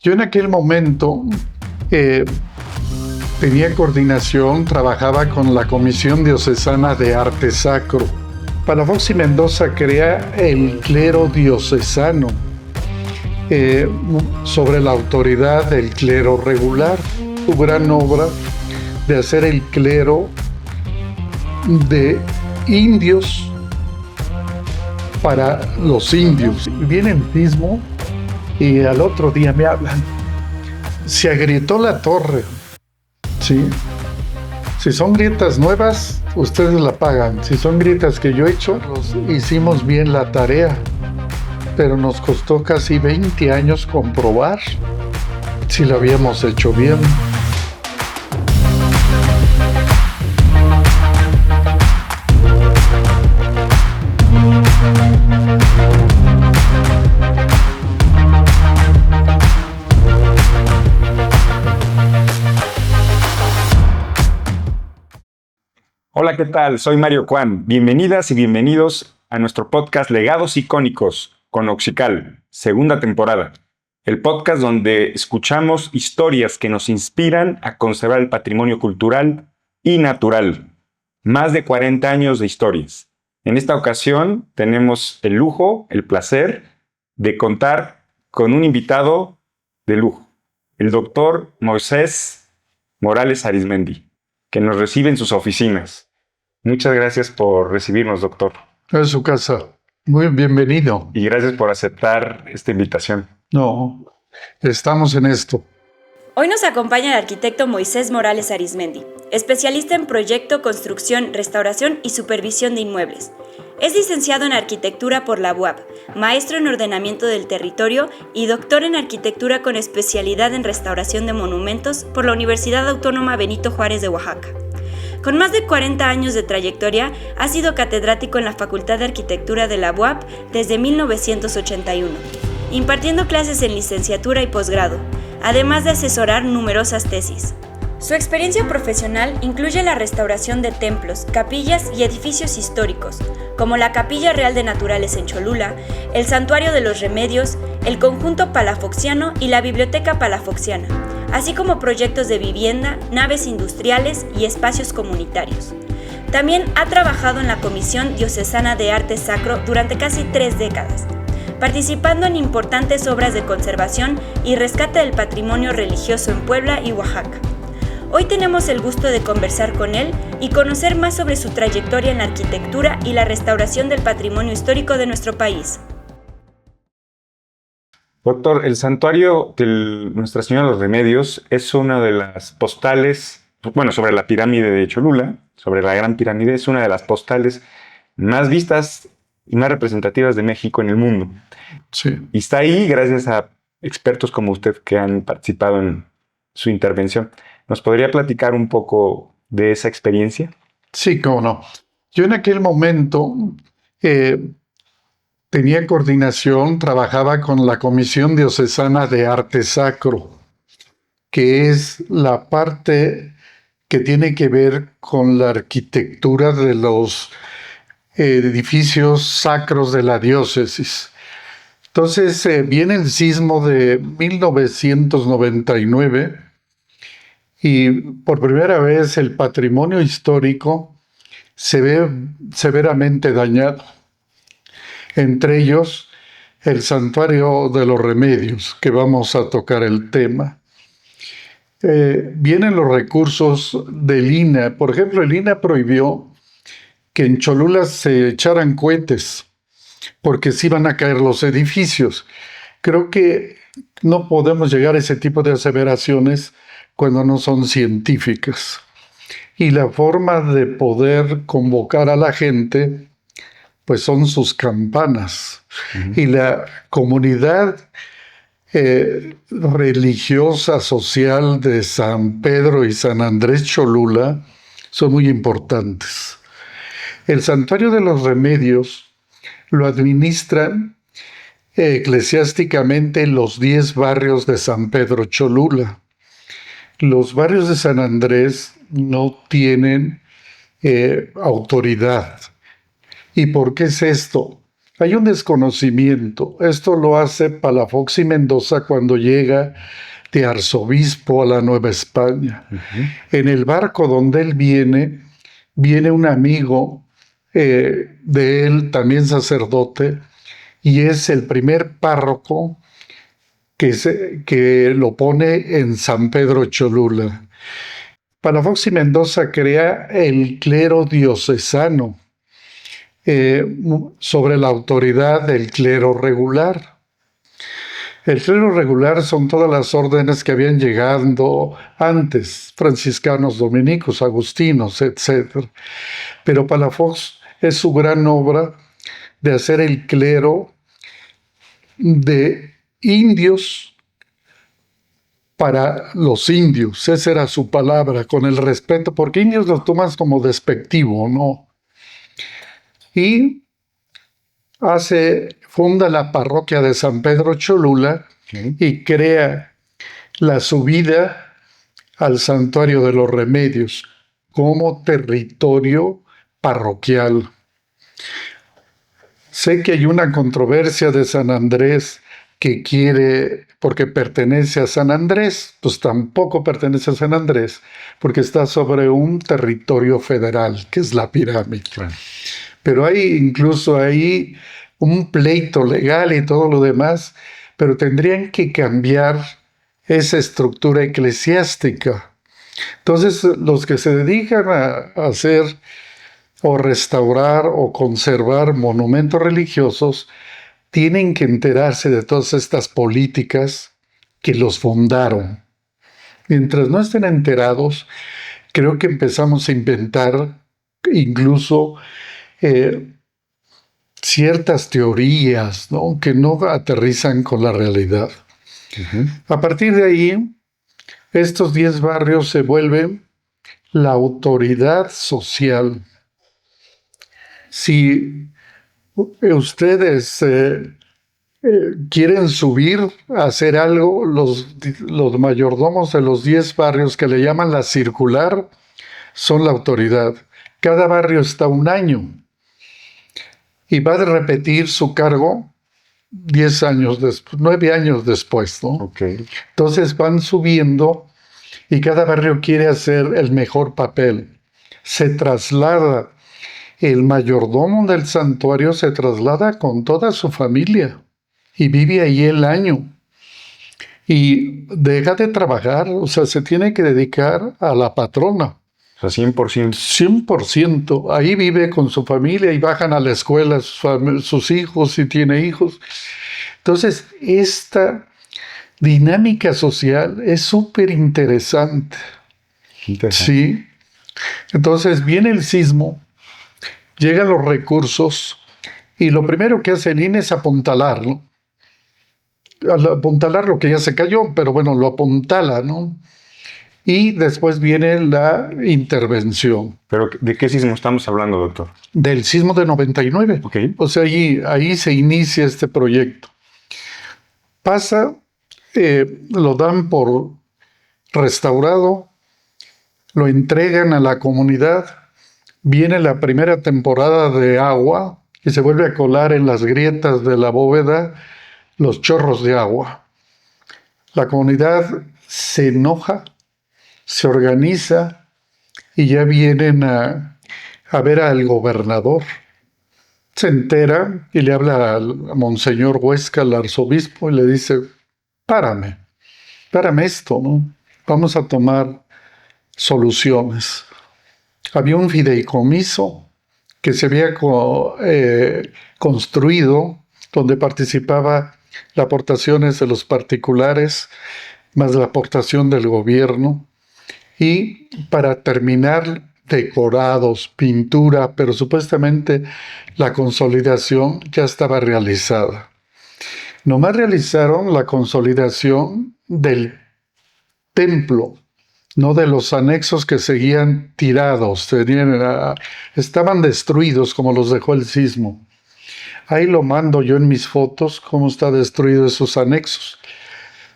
Yo en aquel momento tenía coordinación, trabajaba con la Comisión Diocesana de Arte Sacro. Palafox y Mendoza crea el clero diocesano sobre la autoridad del clero regular. Su gran obra de hacer el clero de indios para los indios. Viene el sismo y al otro día me hablan. Se agrietó la torre. ¿Sí? Si son grietas nuevas, ustedes la pagan. Si son grietas que yo he hecho, hicimos bien la tarea. Pero nos costó casi 20 años comprobar si la habíamos hecho bien. Hola, ¿qué tal? Soy Mario Cuan. Bienvenidas y bienvenidos a nuestro podcast Legados Icónicos con Oxical, segunda temporada. El podcast donde escuchamos historias que nos inspiran a conservar el patrimonio cultural y natural. Más de 40 años de historias. En esta ocasión tenemos el lujo, el placer de contar con un invitado de lujo, el doctor Moisés Morales Arizmendi, que nos recibe en sus oficinas. Muchas gracias por recibirnos, doctor. Es su casa. Muy bienvenido. Y gracias por aceptar esta invitación. No, estamos en esto. Hoy nos acompaña el arquitecto Moisés Morales Arizmendi, especialista en proyecto, construcción, restauración y supervisión de inmuebles. Es licenciado en arquitectura por la UAP, maestro en ordenamiento del territorio y doctor en arquitectura con especialidad en restauración de monumentos por la Universidad Autónoma Benito Juárez de Oaxaca. Con más de 40 años de trayectoria, ha sido catedrático en la Facultad de Arquitectura de la UAP desde 1981, impartiendo clases en licenciatura y posgrado, además de asesorar numerosas tesis. Su experiencia profesional incluye la restauración de templos, capillas y edificios históricos, como la Capilla Real de Naturales en Cholula, el Santuario de los Remedios, el Conjunto Palafoxiano y la Biblioteca Palafoxiana, así como proyectos de vivienda, naves industriales y espacios comunitarios. También ha trabajado en la Comisión Diocesana de Arte Sacro durante casi 3 décadas, participando en importantes obras de conservación y rescate del patrimonio religioso en Puebla y Oaxaca. Hoy tenemos el gusto de conversar con él y conocer más sobre su trayectoria en la arquitectura y la restauración del patrimonio histórico de nuestro país. Doctor, el santuario de Nuestra Señora de los Remedios es una de las postales, sobre la pirámide de Cholula, sobre la Gran Pirámide, es una de las postales más vistas y más representativas de México en el mundo. Sí. Y está ahí gracias a expertos como usted que han participado en su intervención. ¿Nos podría platicar un poco de esa experiencia? Sí, cómo no. Yo en aquel momento tenía coordinación, trabajaba con la Comisión Diocesana de Arte Sacro, que es la parte que tiene que ver con la arquitectura de los edificios sacros de la diócesis. Entonces viene el sismo de 1999 y por primera vez el patrimonio histórico se ve severamente dañado. Entre ellos, el Santuario de los Remedios, que vamos a tocar el tema. Vienen los recursos del INAH. Por ejemplo, el INAH prohibió que en Cholula se echaran cohetes, porque se iban a caer los edificios. Creo que no podemos llegar a ese tipo de aseveraciones cuando no son científicas. Y la forma de poder convocar a la gente, pues son sus campanas. Y la comunidad religiosa, social de San Pedro y San Andrés Cholula son muy importantes. El Santuario de los Remedios lo administran eclesiásticamente los 10 barrios de San Pedro Cholula. Los barrios de San Andrés no tienen autoridad. ¿Y por qué es esto? Hay un desconocimiento. Esto lo hace Palafox y Mendoza cuando llega de arzobispo a la Nueva España. En el barco donde él viene un amigo de él, también sacerdote, y es el primer párroco que lo pone en San Pedro Cholula. Palafox y Mendoza crea el clero diocesano sobre la autoridad del clero regular. El clero regular son todas las órdenes que habían llegado antes, franciscanos, dominicos, agustinos, etc. Pero Palafox es su gran obra de hacer el clero de indios para los indios. Esa era su palabra, con el respeto, porque indios lo tomas como despectivo, ¿no? Y funda la parroquia de San Pedro Cholula y crea la subida al Santuario de los Remedios como territorio parroquial. Sé que hay una controversia de San Andrés que quiere, porque pertenece a San Andrés, pues tampoco pertenece a San Andrés, porque está sobre un territorio federal, que es la pirámide. Claro. Pero hay incluso ahí un pleito legal y todo lo demás, pero tendrían que cambiar esa estructura eclesiástica. Entonces, los que se dedican a hacer o restaurar o conservar monumentos religiosos tienen que enterarse de todas estas políticas que los fundaron. Mientras no estén enterados, creo que empezamos a inventar incluso ciertas teorías, ¿no?, que no aterrizan con la realidad. A partir de ahí, estos 10 barrios se vuelven la autoridad social. Si ustedes quieren subir a hacer algo, los mayordomos de los 10 barrios, que le llaman la circular, son la autoridad. Cada barrio está un año y va a repetir su cargo 10 años después, 9 años después, ¿no? Okay. Entonces van subiendo y cada barrio quiere hacer el mejor papel. Se traslada, el mayordomo del santuario se traslada con toda su familia y vive ahí el año. Y deja de trabajar, o sea, se tiene que dedicar a la patrona. O sea, 100%. 100%. Ahí vive con su familia y bajan a la escuela sus hijos, si tiene hijos. Entonces, esta dinámica social es súper interesante. Sí. Entonces, viene el sismo, llegan los recursos y lo primero que hace el INE es apuntalarlo. Al apuntalar lo que ya se cayó, pero bueno, lo apuntala, ¿no? Y después viene la intervención. ¿Pero de qué sismo estamos hablando, doctor? Del sismo de 99. Okay. O sea, ahí se inicia este proyecto. Pasa, lo dan por restaurado, lo entregan a la comunidad, viene la primera temporada de agua y se vuelve a colar en las grietas de la bóveda los chorros de agua. La comunidad se enoja, se organiza y ya vienen a ver al gobernador. Se entera y le habla a Monseñor Huesca, al arzobispo, y le dice: párame esto, ¿no? Vamos a tomar soluciones. Había un fideicomiso que se había construido, donde participaba las aportaciones de los particulares, más la aportación del gobierno. Y para terminar, decorados, pintura, pero supuestamente la consolidación ya estaba realizada. Nomás realizaron la consolidación del templo, no de los anexos que seguían tirados, estaban destruidos como los dejó el sismo. Ahí lo mando yo en mis fotos, cómo está destruido esos anexos.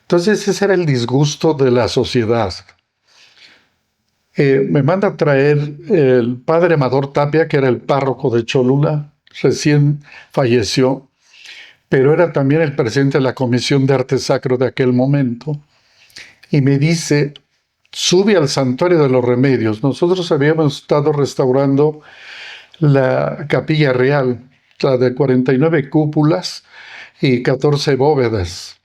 Entonces ese era el disgusto de la sociedad. Me manda a traer el padre Amador Tapia, que era el párroco de Cholula, recién falleció, pero era también el presidente de la Comisión de Arte Sacro de aquel momento, y me dice, sube al Santuario de los Remedios. Nosotros habíamos estado restaurando la Capilla Real, la de 49 cúpulas y 14 bóvedas.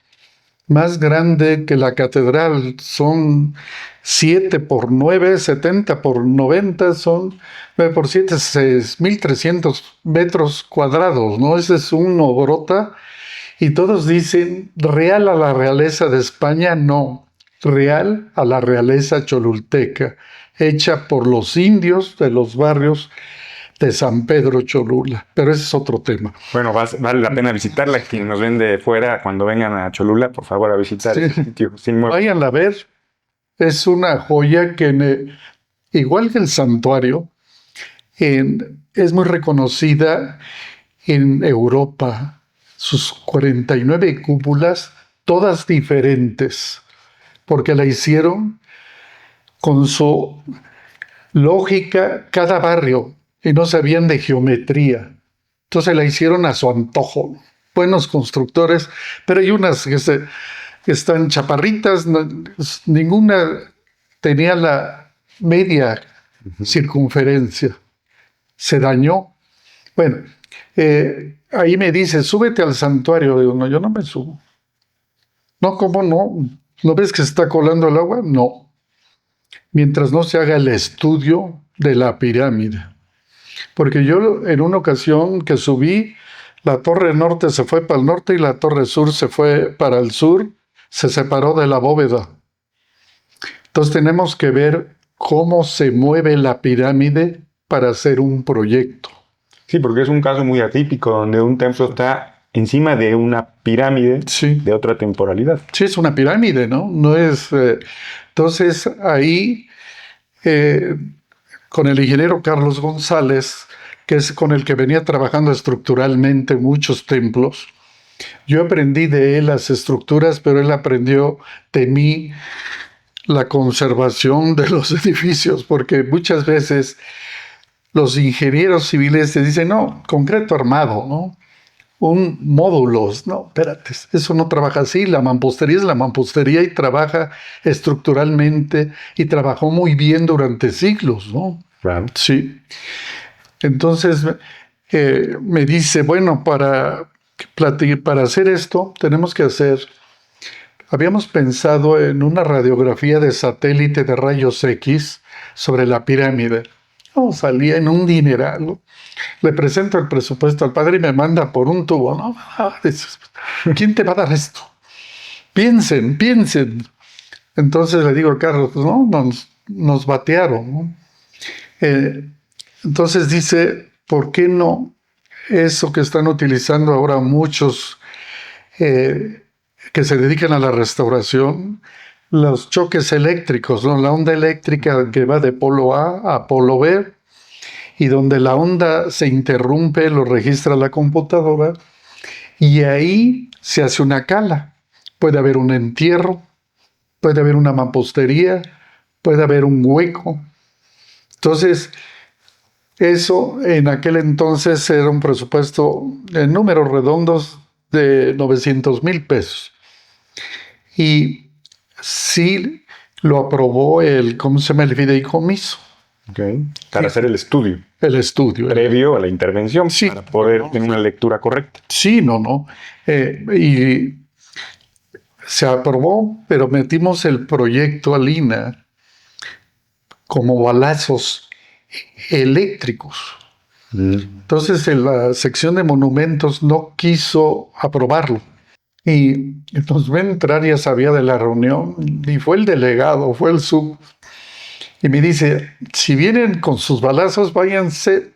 Más grande que la catedral, son 7 por 9, 70 por 90, son 9 por 7, 6.300 metros cuadrados, ¿no? Ese es un obrota, y todos dicen, real a la realeza de España, no, real a la realeza cholulteca, hecha por los indios de los barrios de San Pedro Cholula, pero ese es otro tema. Bueno, vale la pena visitarla. Quien nos ven de fuera, cuando vengan a Cholula, por favor, a visitar ese sitio. Váyanla a ver. Es una joya que, igual que el santuario, es muy reconocida en Europa. Sus 49 cúpulas, todas diferentes, porque la hicieron con su lógica cada barrio, y no sabían de geometría. Entonces la hicieron a su antojo. Buenos constructores, pero hay unas que están chaparritas, ninguna tenía la media circunferencia. Se dañó. Bueno, ahí me dice, súbete al santuario. Digo, no, yo no me subo. No, ¿cómo no? ¿No ves que se está colando el agua? No. Mientras no se haga el estudio de la pirámide. Porque yo en una ocasión que subí, la torre norte se fue para el norte y la torre sur se fue para el sur, se separó de la bóveda. Entonces tenemos que ver cómo se mueve la pirámide para hacer un proyecto. Sí, porque es un caso muy atípico, donde un templo está encima de una pirámide de otra temporalidad. Sí, es una pirámide, ¿no? No es... entonces ahí... con el ingeniero Carlos González, que es con el que venía trabajando estructuralmente muchos templos. Yo aprendí de él las estructuras, pero él aprendió de mí la conservación de los edificios, porque muchas veces los ingenieros civiles te dicen, no, concreto armado, ¿no? Un módulos, no, espérate, eso no trabaja así, la mampostería es la mampostería y trabaja estructuralmente y trabajó muy bien durante siglos, ¿no? Claro. Sí. Entonces me dice, bueno, para hacer esto tenemos que habíamos pensado en una radiografía de satélite de rayos X sobre la pirámide. No, salía en un dineral, ¿no? Le presento el presupuesto al padre y me manda por un tubo, ¿no? ¿Quién te va a dar esto? Piensen. Entonces le digo a Carlos, pues no, nos batearon, ¿no? Entonces dice, ¿por qué no eso que están utilizando ahora muchos que se dedican a la restauración, los choques eléctricos, ¿no? La onda eléctrica que va de polo A a polo B, y donde la onda se interrumpe, lo registra la computadora, y ahí se hace una cala. Puede haber un entierro, puede haber una mampostería, puede haber un hueco. Entonces, eso en aquel entonces era un presupuesto en números redondos de 900,000 pesos. Y sí lo aprobó el fideicomiso. Okay. Para hacer el estudio. El estudio. Previo a la intervención, sí, para poder tener una lectura correcta. Sí, no. Y se aprobó, pero metimos el proyecto al INAH como balazos eléctricos. Entonces, en la sección de monumentos no quiso aprobarlo. Y nos ven entrar, ya sabía de la reunión, y fue el delegado, fue el sub. Y me dice, si vienen con sus balazos, váyanse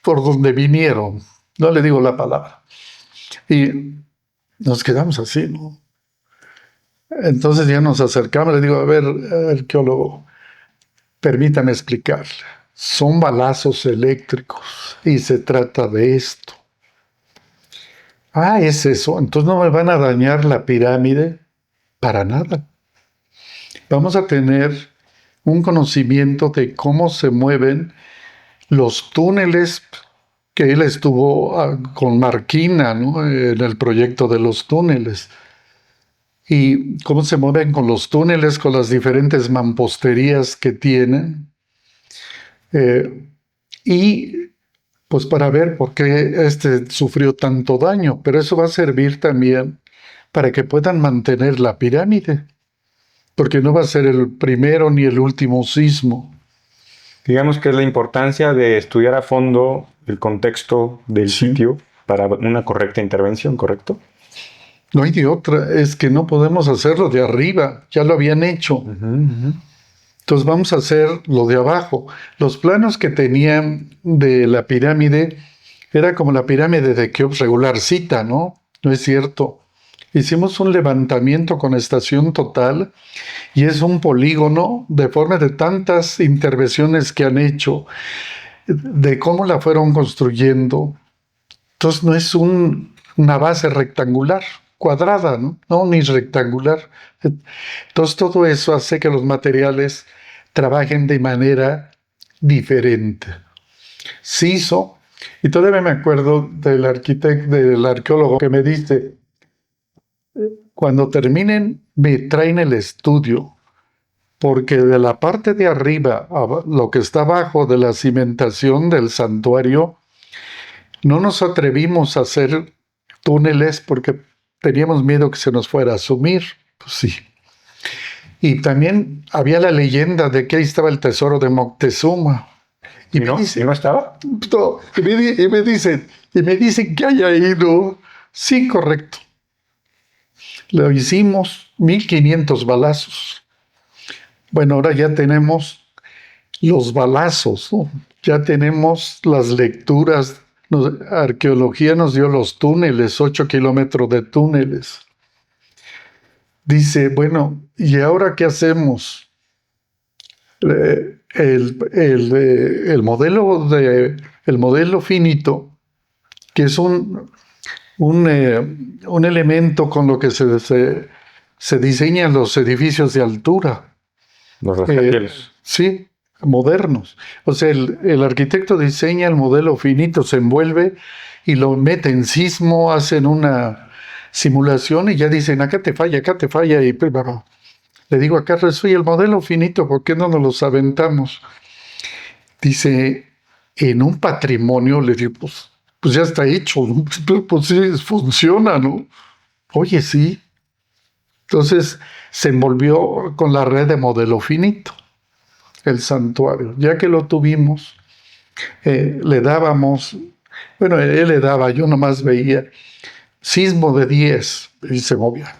por donde vinieron. No le digo la palabra. Y nos quedamos así, ¿no? Entonces ya nos acercamos, le digo, a ver, arqueólogo, permítame explicarle. Son balazos eléctricos y se trata de esto. Ah, es eso. Entonces no me van a dañar la pirámide para nada. Vamos a tener un conocimiento de cómo se mueven los túneles que él estuvo con Marquina, ¿no? En el proyecto de los túneles. Y cómo se mueven con los túneles, con las diferentes mamposterías que tienen. Y pues para ver por qué sufrió tanto daño. Pero eso va a servir también para que puedan mantener la pirámide, porque no va a ser el primero ni el último sismo. Digamos que es la importancia de estudiar a fondo el contexto del sitio para una correcta intervención, ¿correcto? No hay de otra, es que no podemos hacerlo de arriba, ya lo habían hecho. Entonces vamos a hacer lo de abajo. Los planos que tenían de la pirámide era como la pirámide de Keops regularcita, ¿no? No es cierto. Hicimos un levantamiento con estación total y es un polígono de forma de tantas intervenciones que han hecho, de cómo la fueron construyendo. Entonces no es una base rectangular, cuadrada, ¿no? No, ni rectangular. Entonces todo eso hace que los materiales trabajen de manera diferente. Siso, y todavía me acuerdo del arqueólogo que me dice, cuando terminen me traen el estudio, porque de la parte de arriba, lo que está abajo de la cimentación del santuario, no nos atrevimos a hacer túneles porque teníamos miedo que se nos fuera a sumir. Pues sí. Y también había la leyenda de que ahí estaba el tesoro de Moctezuma. ¿Y no estaba? No, y me dicen que haya ido. Sí, correcto. Lo hicimos, 1500 balazos. Bueno, ahora ya tenemos los balazos, ¿no? Ya tenemos las lecturas. Arqueología nos dio los túneles, 8 kilómetros de túneles. Dice, bueno, ¿y ahora qué hacemos? El modelo finito, que es un elemento con lo que se diseñan los edificios de altura. Los rascacielos. Sí, modernos. O sea, el arquitecto diseña el modelo finito, se envuelve y lo mete en sismo, hacen una simulación y ya dicen, acá te falla, y le digo a Carlos, soy el modelo finito, ¿por qué no nos los aventamos? Dice, en un patrimonio, le digo, pues ya está hecho, ¿no? Pues sí, funciona, ¿no? Oye, sí. Entonces se envolvió con la red de modelo finito, el santuario. Ya que lo tuvimos, le dábamos, bueno, él le daba, yo nomás veía, sismo de 10 y se movía.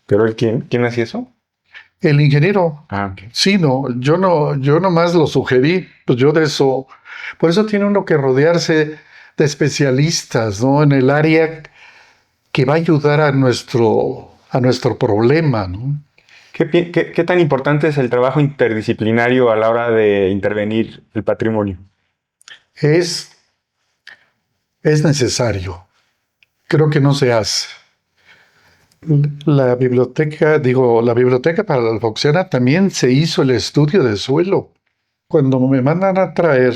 ¿Pero él quién hacía eso? El ingeniero. Okay. Sí, no, yo nomás lo sugerí, pues yo de eso, por eso tiene uno que rodearse de especialistas, ¿no? En el área que va a ayudar a nuestro problema, ¿no? ¿Qué tan importante es el trabajo interdisciplinario a la hora de intervenir el patrimonio? Es necesario. Creo que no se hace. La biblioteca para la Alfoxiana también se hizo el estudio de suelo. Cuando me mandan a traer,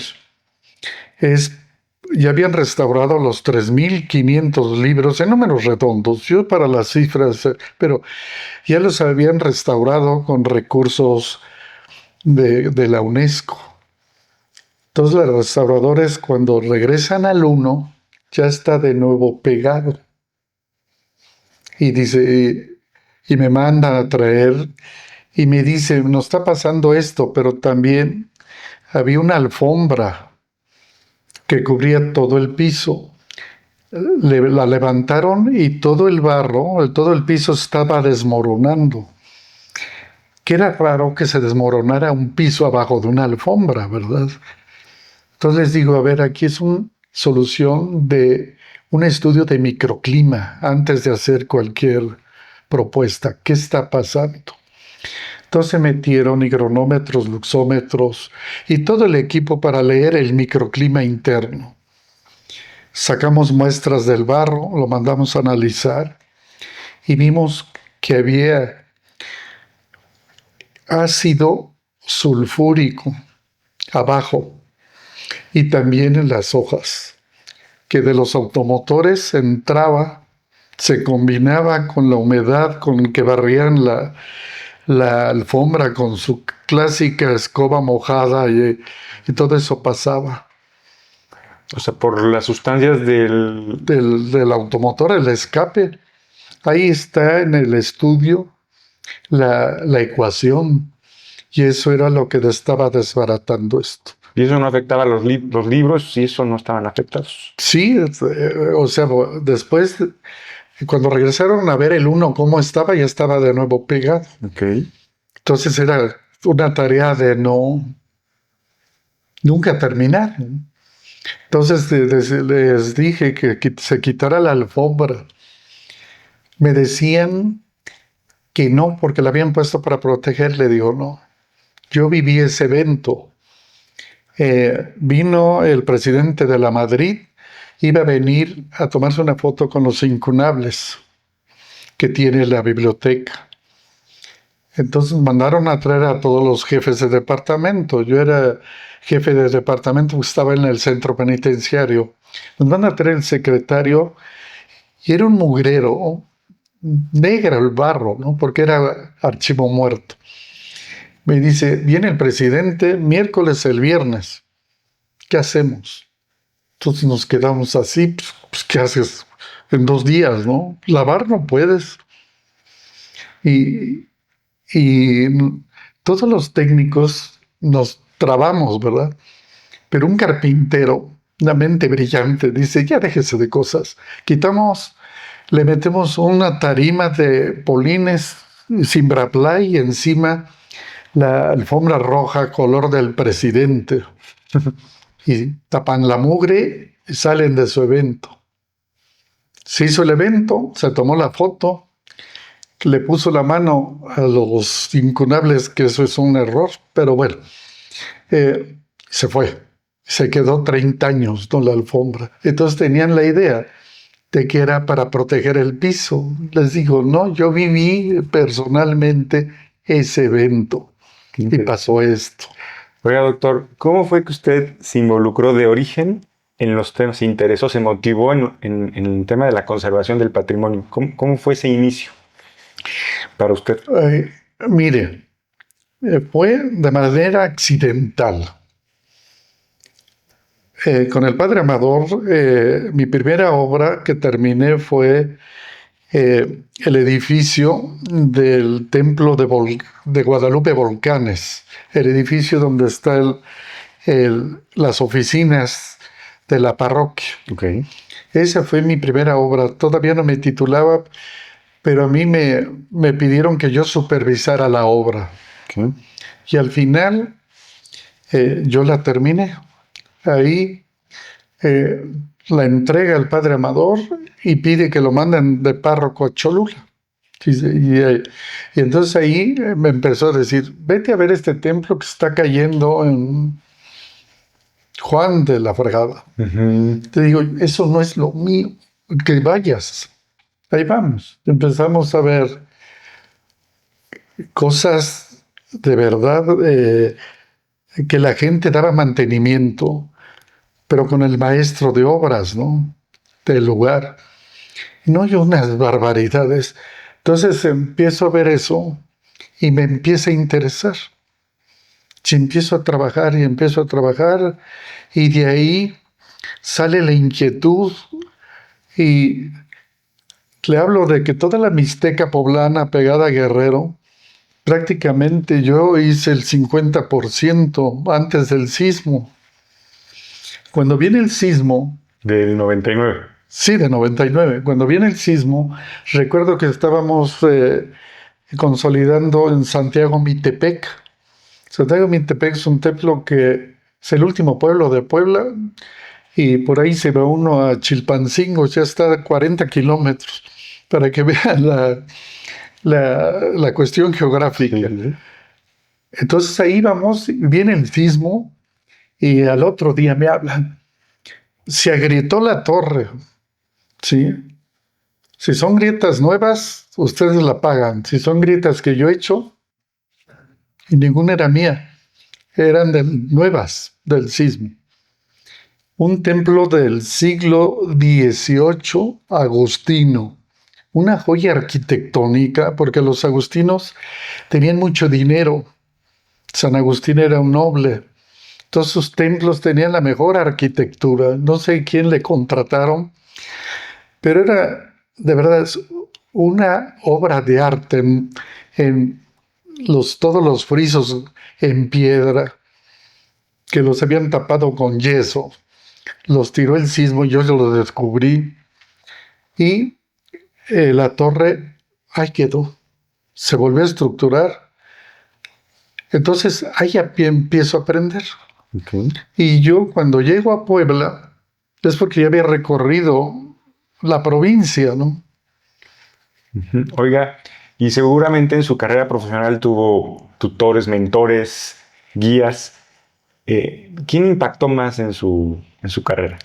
ya habían restaurado los 3,500 libros en números redondos, yo para las cifras, pero ya los habían restaurado con recursos de la UNESCO. Entonces los restauradores, cuando regresan al 1, ya está de nuevo pegado. Y dice, y me mandan a traer, y me dice, nos está pasando esto, pero también había una alfombra que cubría todo el piso. La levantaron y todo el barro, todo el piso estaba desmoronando. Que era raro que se desmoronara un piso abajo de una alfombra, ¿verdad? Entonces les digo, a ver, aquí es una solución de un estudio de microclima antes de hacer cualquier propuesta. ¿Qué está pasando? Entonces metieron higronómetros, luxómetros y todo el equipo para leer el microclima interno. Sacamos muestras del barro, lo mandamos a analizar y vimos que había ácido sulfúrico abajo y también en las hojas. que de los automotores entraba, se combinaba con la humedad con que barrían la alfombra con su clásica escoba mojada y todo eso pasaba. O sea, por las sustancias Del automotor, el escape. Ahí está en el estudio la ecuación, y eso era lo que estaba desbaratando esto. Y eso no afectaba a los libros, y eso no estaban afectados. Sí, o sea, después, cuando regresaron a ver el 1 cómo estaba, ya estaba de nuevo pegado. Okay. Entonces era una tarea de nunca terminar, ¿no? Entonces les dije que se quitara la alfombra. Me decían que no, porque la habían puesto para proteger. Le digo, no. Yo viví ese evento. Vino el presidente de la Madrid, iba a venir a tomarse una foto con los incunables que tiene la biblioteca. Entonces mandaron a traer a todos los jefes de departamento. Yo era jefe de departamento, estaba en el centro penitenciario. Nos mandan a traer el secretario y era un mugrero, negro el barro, ¿no? Porque era archivo muerto. Me dice, viene el presidente miércoles, el viernes. ¿Qué hacemos? Entonces nos quedamos así, pues ¿qué haces en 2 días, no? Lavar no puedes. Y todos los técnicos nos trabamos, ¿verdad? Pero un carpintero, una mente brillante, dice, ya déjese de cosas. Le metemos una tarima de polines, Simbraplay, y encima la alfombra roja color del presidente. Y tapan la mugre y salen de su evento. Se hizo el evento, se tomó la foto, le puso la mano a los incunables, que eso es un error, pero bueno, se fue. Se quedó 30 años, ¿no?, la alfombra. Entonces tenían la idea de que era para proteger el piso. Les digo, no, yo viví personalmente ese evento y pasó esto. Oiga, doctor, ¿cómo fue que usted se involucró de origen en los temas, se interesó, se motivó en el tema de la conservación del patrimonio? ¿Cómo fue ese inicio para usted? Mire, fue de manera accidental. Con el padre Amador, mi primera obra que terminé fue el edificio del templo de Guadalupe Volcanes, el edificio donde están las oficinas de la parroquia. Okay. Esa fue mi primera obra. Todavía no me titulaba, pero a mí me pidieron que yo supervisara la obra. Okay. Y al final yo la terminé. Ahí la entrega al padre Amador y pide que lo manden de párroco a Cholula. Y entonces ahí me empezó a decir, vete a ver este templo que está cayendo en Juan de la Fregada. Uh-huh. Te digo, eso no es lo mío, que vayas. Ahí vamos. Empezamos a ver cosas de verdad que la gente daba mantenimiento, pero con el maestro de obras, ¿no?, del lugar. No hay unas barbaridades. Entonces empiezo a ver eso y me empieza a interesar. Si empiezo a trabajar y de ahí sale la inquietud, y le hablo de que toda la Mixteca poblana pegada a Guerrero, prácticamente yo hice el 50% antes del sismo. Cuando viene el sismo... Del 99. Sí, de 99. Cuando viene el sismo, recuerdo que estábamos consolidando en Santiago Mitepec. Santiago Mitepec es un templo que es el último pueblo de Puebla, y por ahí se va uno a Chilpancingo, ya está a 40 kilómetros, para que vean la cuestión geográfica. Sí. Entonces ahí vamos, viene el sismo, y al otro día me hablan. Se agrietó la torre, ¿sí? Si son grietas nuevas, ustedes la pagan. Si son grietas que yo he hecho, y ninguna era mía, eran nuevas del sismo. un templo del siglo XVIII agustino, una joya arquitectónica, porque los agustinos tenían mucho dinero. San Agustín era un noble. Todos sus templos tenían la mejor arquitectura. No sé quién le contrataron, pero era, de verdad, una obra de arte en todos los frisos en piedra, que los habían tapado con yeso. Los tiró el sismo, yo lo descubrí. Y la torre, ahí quedó. Se volvió a estructurar. Entonces, ahí empiezo a aprender. Okay. Y yo, cuando llego a Puebla, es porque ya había recorrido la provincia, ¿no? Oiga, y seguramente en su carrera profesional tuvo tutores, mentores, guías. ¿Quién impactó más en su carrera?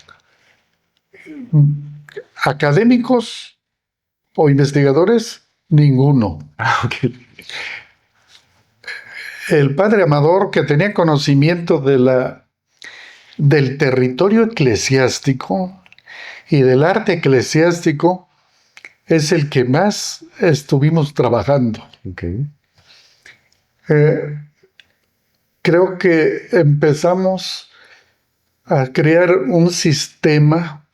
Académicos o investigadores, ninguno. Ok. El padre Amador, que tenía conocimiento del territorio eclesiástico y del arte eclesiástico, es el que más estuvimos trabajando. Okay. Creo que empezamos a crear un sistema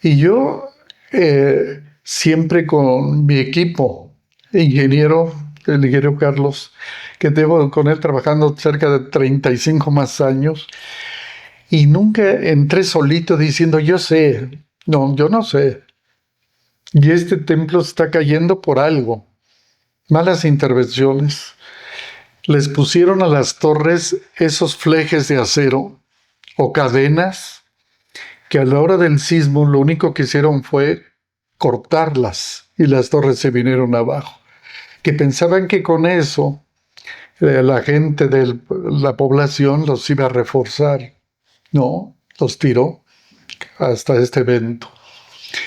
y yo siempre con mi equipo, el ingeniero Carlos, que tengo con él trabajando cerca de 35 más años, y nunca entré solito diciendo, yo sé. No, yo no sé. Y este templo está cayendo por algo. Malas intervenciones. Les pusieron a las torres esos flejes de acero o cadenas que a la hora del sismo lo único que hicieron fue cortarlas y las torres se vinieron abajo. Que pensaban que con eso la gente de la población los iba a reforzar. No, los tiró hasta este evento.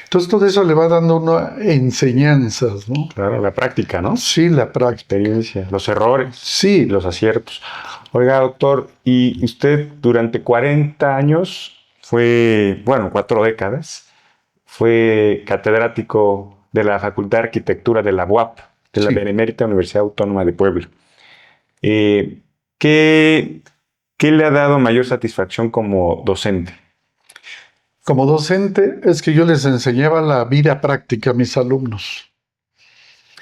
Entonces todo eso le va dando una enseñanzas, ¿no? Claro, la práctica, ¿no? Sí, la práctica. Experiencia, los errores, Sí. los aciertos. Oiga, doctor, y usted durante 40 años fue, 4 décadas, fue catedrático de la Facultad de Arquitectura de la UAP, de la Sí. Benemérita Universidad Autónoma de Puebla. ¿Qué le ha dado mayor satisfacción como docente? Como docente es que yo les enseñaba la vida práctica a mis alumnos.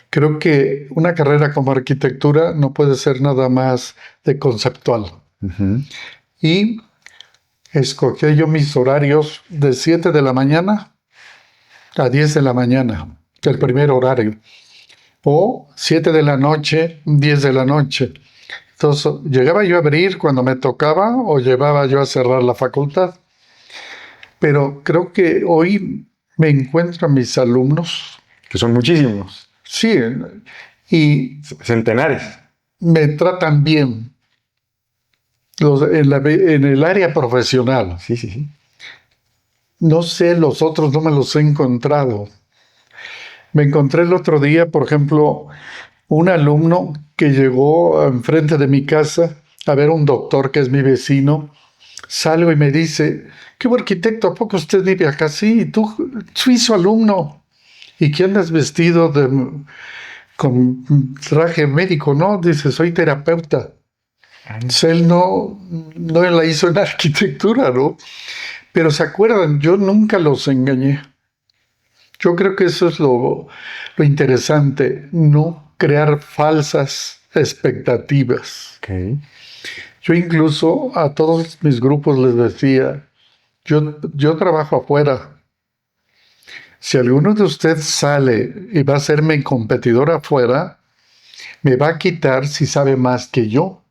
Creo que una carrera como arquitectura no puede ser nada más de conceptual. Y escogí yo mis horarios de 7 de la mañana a 10 de la mañana, el primer horario. O 7 de la noche, 10 de la noche. Entonces, llegaba yo a abrir cuando me tocaba o llevaba yo a cerrar la facultad. Pero creo que hoy me encuentro a mis alumnos. Que son muchísimos. Sí, y Centenares. me tratan bien. En el área profesional. Sí. No sé, los otros no me los he encontrado. Me encontré el otro día, por ejemplo, un alumno que llegó enfrente de mi casa a ver un doctor que es mi vecino. Salgo y me dice, ¿qué arquitecto? ¿A poco usted vive acá? Sí, tú, soy su alumno. ¿Y qué andas vestido con traje médico? No, dice, soy terapeuta. Entonces, él no la hizo en arquitectura, ¿no? Pero se acuerdan, yo nunca los engañé. Yo creo que eso es lo interesante, no crear falsas expectativas. Okay. Yo incluso a todos mis grupos les decía, yo trabajo afuera. Si alguno de ustedes sale y va a ser mi competidor afuera, me va a quitar si sabe más que yo.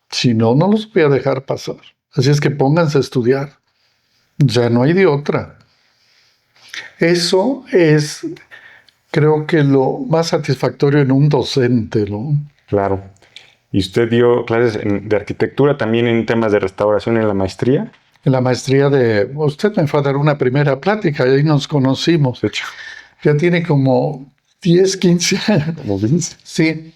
Si no, no los voy a dejar pasar. Así es que pónganse a estudiar. Ya no hay de otra. Eso es, creo que lo más satisfactorio en un docente, ¿no? Claro. ¿Y usted dio clases de arquitectura también en temas de restauración en la maestría? En la maestría usted me fue a dar una primera plática y ahí nos conocimos. De hecho. Ya tiene como 10, 15 años. Como 15. Sí.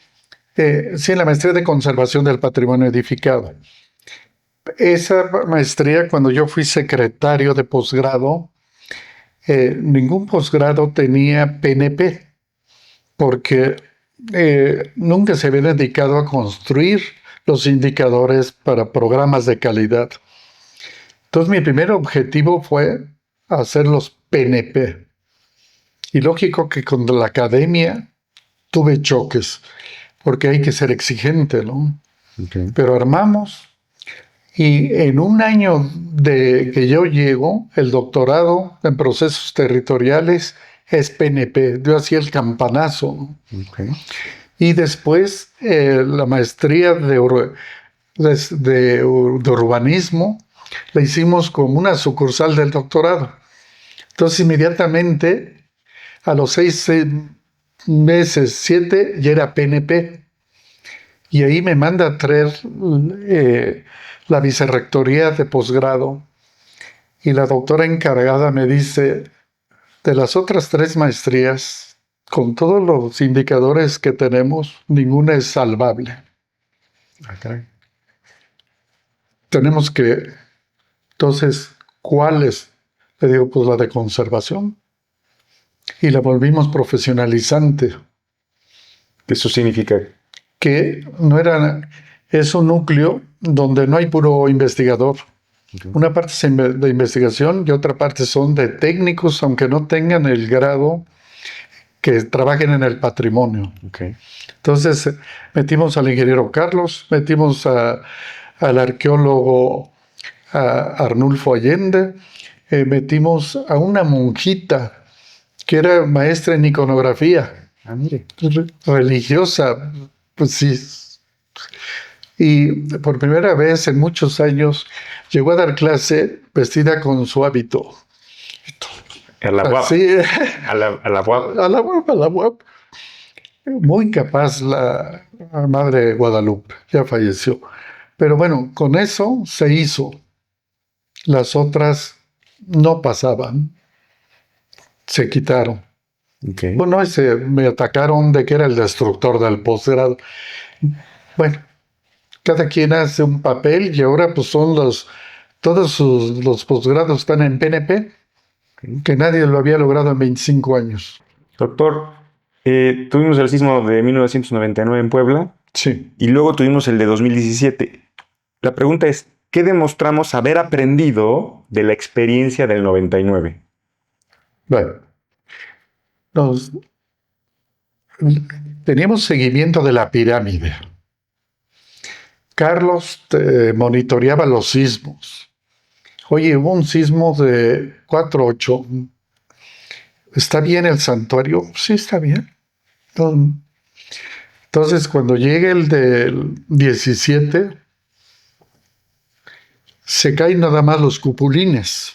Sí, en la maestría de conservación del patrimonio edificado. Esa maestría, cuando yo fui secretario de posgrado, ningún posgrado tenía PNP, porque nunca se había dedicado a construir los indicadores para programas de calidad. Entonces mi primer objetivo fue hacer los PNP. Y lógico que con la academia tuve choques, porque hay que ser exigente, ¿no? Okay. Pero armamos, y en un año de que yo llego, el doctorado en procesos territoriales es PNP. Yo hacía el campanazo, ¿no? Okay. Y después la maestría de urbanismo la hicimos como una sucursal del doctorado. Entonces inmediatamente, a los 6 meses, 7, ya era PNP. Y ahí me manda a traer la vicerrectoría de posgrado. Y la doctora encargada me dice, de las otras 3 maestrías, con todos los indicadores que tenemos, ninguna es salvable. Okay. Tenemos que... Entonces, ¿cuáles? Le digo, pues la de conservación. Y la volvimos profesionalizante. ¿Eso significa? Que no era... Es un núcleo donde no hay puro investigador. Okay. Una parte es de investigación y otra parte son de técnicos, aunque no tengan el grado, que trabajen en el patrimonio. Okay. Entonces, metimos al ingeniero Carlos, metimos al arqueólogo Arnulfo Allende, metimos a una monjita que era maestra en iconografía. Mire. Religiosa, pues sí. Y por primera vez en muchos años llegó a dar clase vestida con su hábito. A la UAP. Así, A la UAP. a la UAP. Muy capaz la madre Guadalupe, ya falleció. Pero bueno, con eso se hizo. Las otras no pasaban. Se quitaron. Okay. Bueno, me atacaron de que era el destructor del posgrado. Bueno, cada quien hace un papel y ahora pues son todos los posgrados están en PNP, que nadie lo había logrado en 25 años. Doctor, tuvimos el sismo de 1999 en Puebla. Sí. Y luego tuvimos el de 2017. La pregunta es, ¿qué demostramos haber aprendido de la experiencia del 99? Bueno, teníamos seguimiento de la pirámide. Carlos monitoreaba los sismos. Oye, hubo un sismo de 4.8. ¿Está bien el santuario? Sí, está bien. Entonces, cuando llegue el del 17, se caen nada más los cupulines.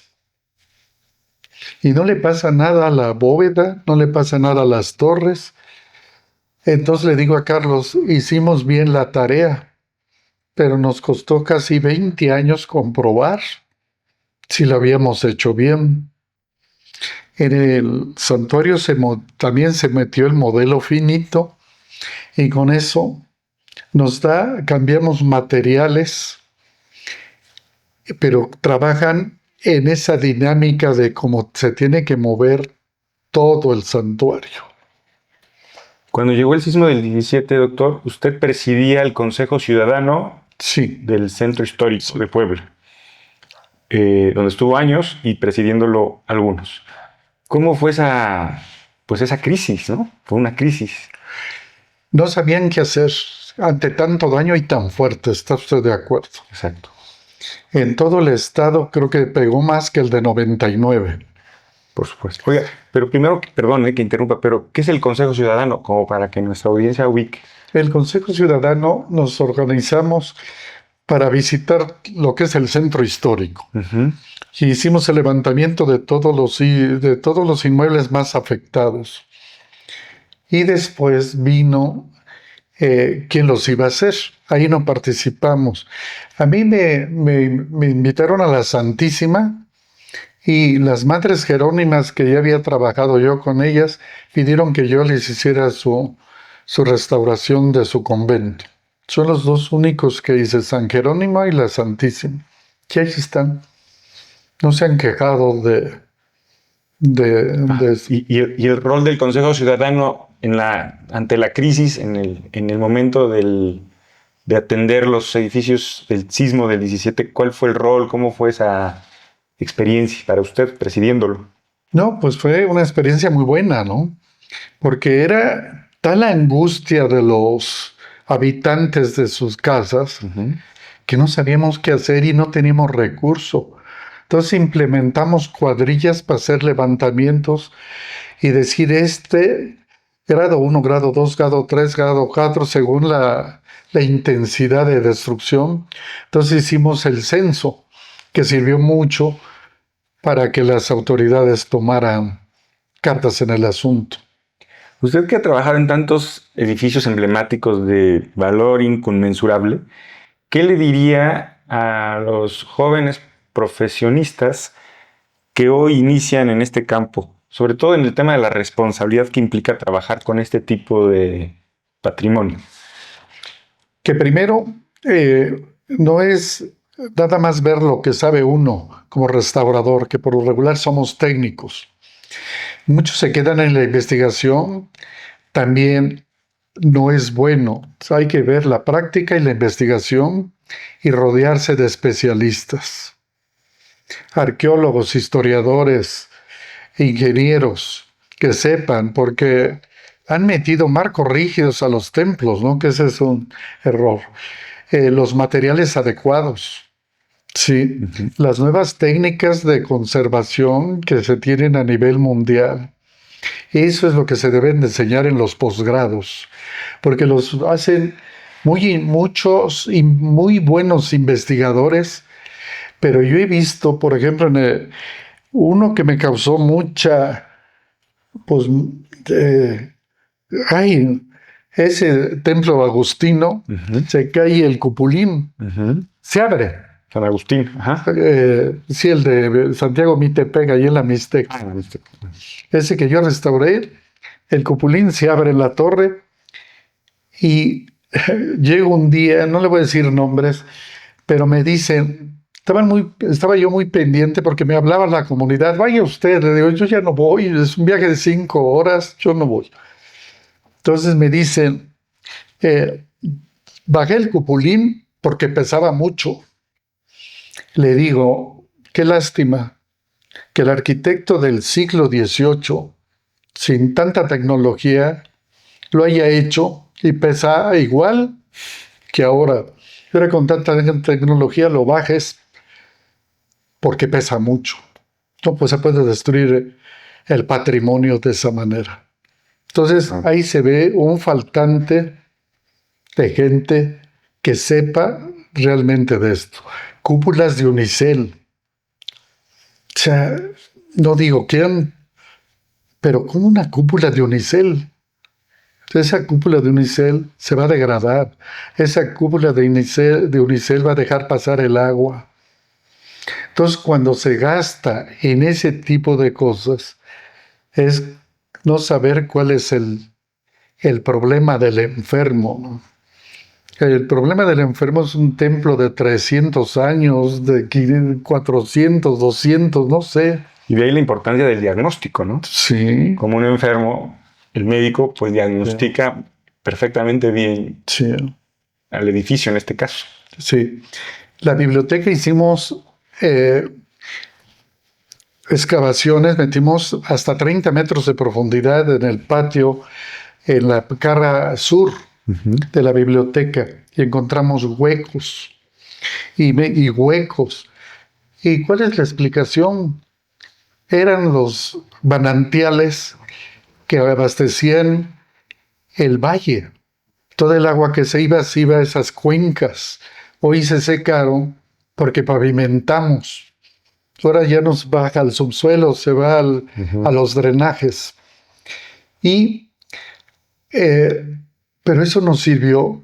Y no le pasa nada a la bóveda, no le pasa nada a las torres. Entonces le digo a Carlos, hicimos bien la tarea, pero nos costó casi 20 años comprobar si lo habíamos hecho bien. En el santuario también se metió el modelo finito y con eso cambiamos materiales, pero trabajan en esa dinámica de cómo se tiene que mover todo el santuario. Cuando llegó el sismo del 17, doctor, usted presidía el Consejo Ciudadano del Centro Histórico de Puebla, donde estuvo años y presidiéndolo algunos. ¿Cómo fue esa crisis, no? Fue una crisis. No sabían qué hacer ante tanto daño y tan fuerte, ¿está usted de acuerdo? Exacto. En todo el estado creo que pegó más que el de 99. Por supuesto. Oiga, pero primero, perdón que interrumpa, pero ¿qué es el Consejo Ciudadano? Como para que nuestra audiencia ubique. El Consejo Ciudadano nos organizamos para visitar lo que es el centro histórico. Uh-huh. Y hicimos el levantamiento de todos los inmuebles más afectados. Y después vino quién los iba a hacer. Ahí no participamos. A mí me invitaron a la Santísima y las Madres Jerónimas, que ya había trabajado yo con ellas, pidieron que yo les hiciera su restauración de su convento. Son los dos únicos que dice San Jerónimo y la Santísima. Que ahí están. No se han quejado de Y el rol del Consejo Ciudadano ante la crisis, en el momento de atender los edificios del sismo del 17, ¿cuál fue el rol? ¿Cómo fue esa experiencia para usted presidiéndolo? No, pues fue una experiencia muy buena, ¿no? Porque era tal la angustia de los habitantes de sus casas que no sabíamos qué hacer y no teníamos recurso. Entonces implementamos cuadrillas para hacer levantamientos y decir grado 1, grado 2, grado 3, grado 4, según la intensidad de destrucción. Entonces hicimos el censo, que sirvió mucho para que las autoridades tomaran cartas en el asunto. Usted que ha trabajado en tantos edificios emblemáticos de valor inconmensurable, ¿qué le diría a los jóvenes profesionistas que hoy inician en este campo? Sobre todo en el tema de la responsabilidad que implica trabajar con este tipo de patrimonio. Que primero, no es nada más ver lo que sabe uno como restaurador, que por lo regular somos técnicos. Muchos se quedan en la investigación, también no es bueno. Hay que ver la práctica y la investigación y rodearse de especialistas. Arqueólogos, historiadores, ingenieros que sepan, porque han metido marcos rígidos a los templos, ¿no? Que ese es un error. Los materiales adecuados. Sí, las nuevas técnicas de conservación que se tienen a nivel mundial. Eso es lo que se deben de enseñar en los posgrados, porque los hacen muchos y muy buenos investigadores, pero yo he visto, por ejemplo, uno que me causó mucha, pues, ese templo agustino, se cae el cupulín, se abre. San Agustín, ajá. Sí, el de Santiago Mitepec, ahí en la Mixteca. Ese que yo restauré, el cupulín se abre en la torre y llego un día, no le voy a decir nombres, pero me dicen, estaba yo muy pendiente porque me hablaba la comunidad, vaya usted, le digo, yo ya no voy, es un viaje de 5 horas, yo no voy. Entonces me dicen, bajé el cupulín porque pesaba mucho. Le digo, qué lástima que el arquitecto del siglo XVIII, sin tanta tecnología, lo haya hecho y pesa igual que ahora. Ahora con tanta tecnología lo bajes porque pesa mucho. No, pues se puede destruir el patrimonio de esa manera. Entonces ahí se ve un faltante de gente que sepa realmente de esto. Cúpulas de unicel. O sea, no digo quién, pero ¿cómo una cúpula de unicel? Esa cúpula de unicel se va a degradar. Esa cúpula de unicel va a dejar pasar el agua. Entonces, cuando se gasta en ese tipo de cosas, es no saber cuál es el problema del enfermo, ¿no? El problema del enfermo es un templo de 300 años, de 400, 200, no sé. Y de ahí la importancia del diagnóstico, ¿no? Sí. Como un enfermo, el médico pues diagnostica perfectamente bien al edificio en este caso. Sí. La biblioteca hicimos excavaciones, metimos hasta 30 metros de profundidad en el patio, en la cara sur de la biblioteca, y encontramos huecos y huecos. ¿Y cuál es la explicación? Eran los manantiales que abastecían el valle. Todo el agua que se iba a esas cuencas. Hoy se secaron porque pavimentamos. Ahora ya nos baja al subsuelo, se va a los drenajes. Pero eso nos sirvió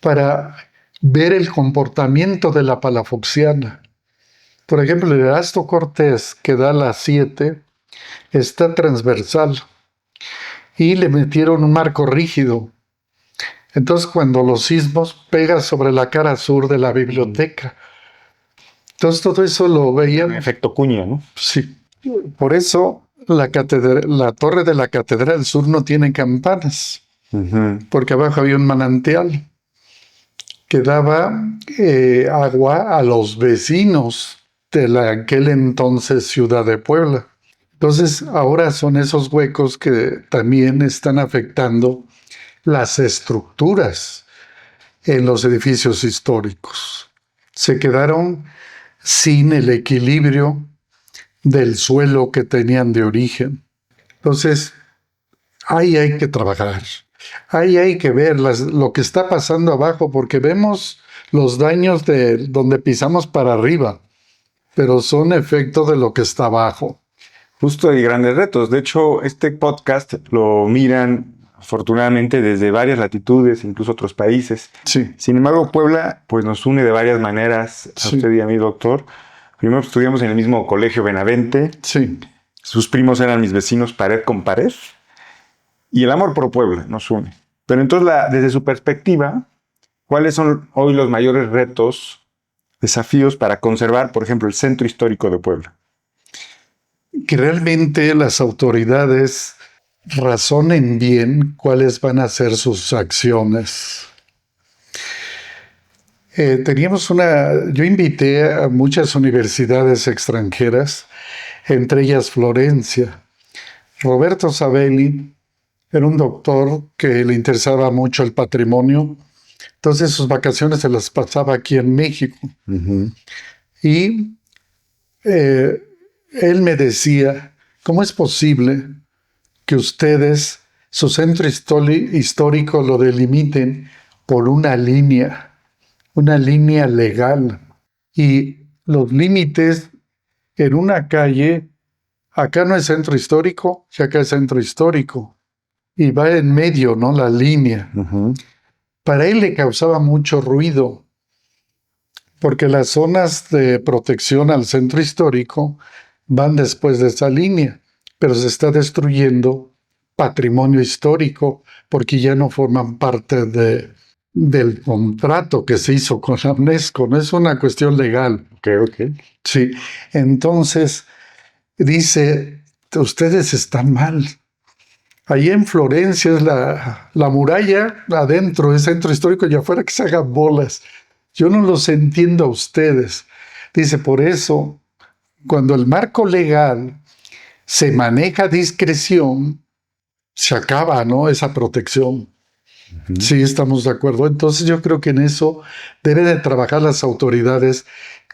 para ver el comportamiento de la palafoxiana. Por ejemplo, el Erasto Cortés, que da la 7, está transversal y le metieron un marco rígido. Entonces, cuando los sismos pegan sobre la cara sur de la biblioteca. Entonces, todo eso lo veían. Efecto cuña, ¿no? Sí. Por eso la torre de la Catedral Sur no tiene campanas, porque abajo había un manantial que daba agua a los vecinos de aquel entonces ciudad de Puebla. Entonces, ahora son esos huecos que también están afectando las estructuras en los edificios históricos. Se quedaron sin el equilibrio del suelo que tenían de origen. Entonces, ahí hay que trabajar. Ahí hay que ver lo que está pasando abajo, porque vemos los daños de donde pisamos para arriba, pero son efecto de lo que está abajo. Justo hay grandes retos. De hecho, este podcast lo miran afortunadamente desde varias latitudes, incluso otros países. Sí. Sin embargo, Puebla pues nos une de varias maneras a usted y a mí, doctor. Primero estudiamos en el mismo colegio Benavente. Sí. Sus primos eran mis vecinos pared con pared. Y el amor por Puebla nos une. Pero entonces, desde su perspectiva, ¿cuáles son hoy los mayores retos, desafíos para conservar, por ejemplo, el centro histórico de Puebla? Que realmente las autoridades razonen bien cuáles van a ser sus acciones. Yo invité a muchas universidades extranjeras, entre ellas Florencia. Roberto Sabelli era un doctor que le interesaba mucho el patrimonio, entonces sus vacaciones se las pasaba aquí en México. Y él me decía, ¿cómo es posible que ustedes, su centro histórico lo delimiten por una línea legal? Y los límites en una calle, acá no es centro histórico, y acá es centro histórico. Y va en medio, ¿no? La línea. Para él le causaba mucho ruido, porque las zonas de protección al centro histórico van después de esa línea, pero se está destruyendo patrimonio histórico porque ya no forman parte del contrato que se hizo con la UNESCO, no es una cuestión legal. Ok. Sí, entonces dice, ustedes están mal. Allí en Florencia es la muralla, adentro es centro histórico y afuera que se hagan bolas. Yo no los entiendo a ustedes. Dice, por eso, cuando el marco legal se maneja a discreción, se acaba, ¿no? Esa protección. Sí, estamos de acuerdo. Entonces yo creo que en eso deben de trabajar las autoridades.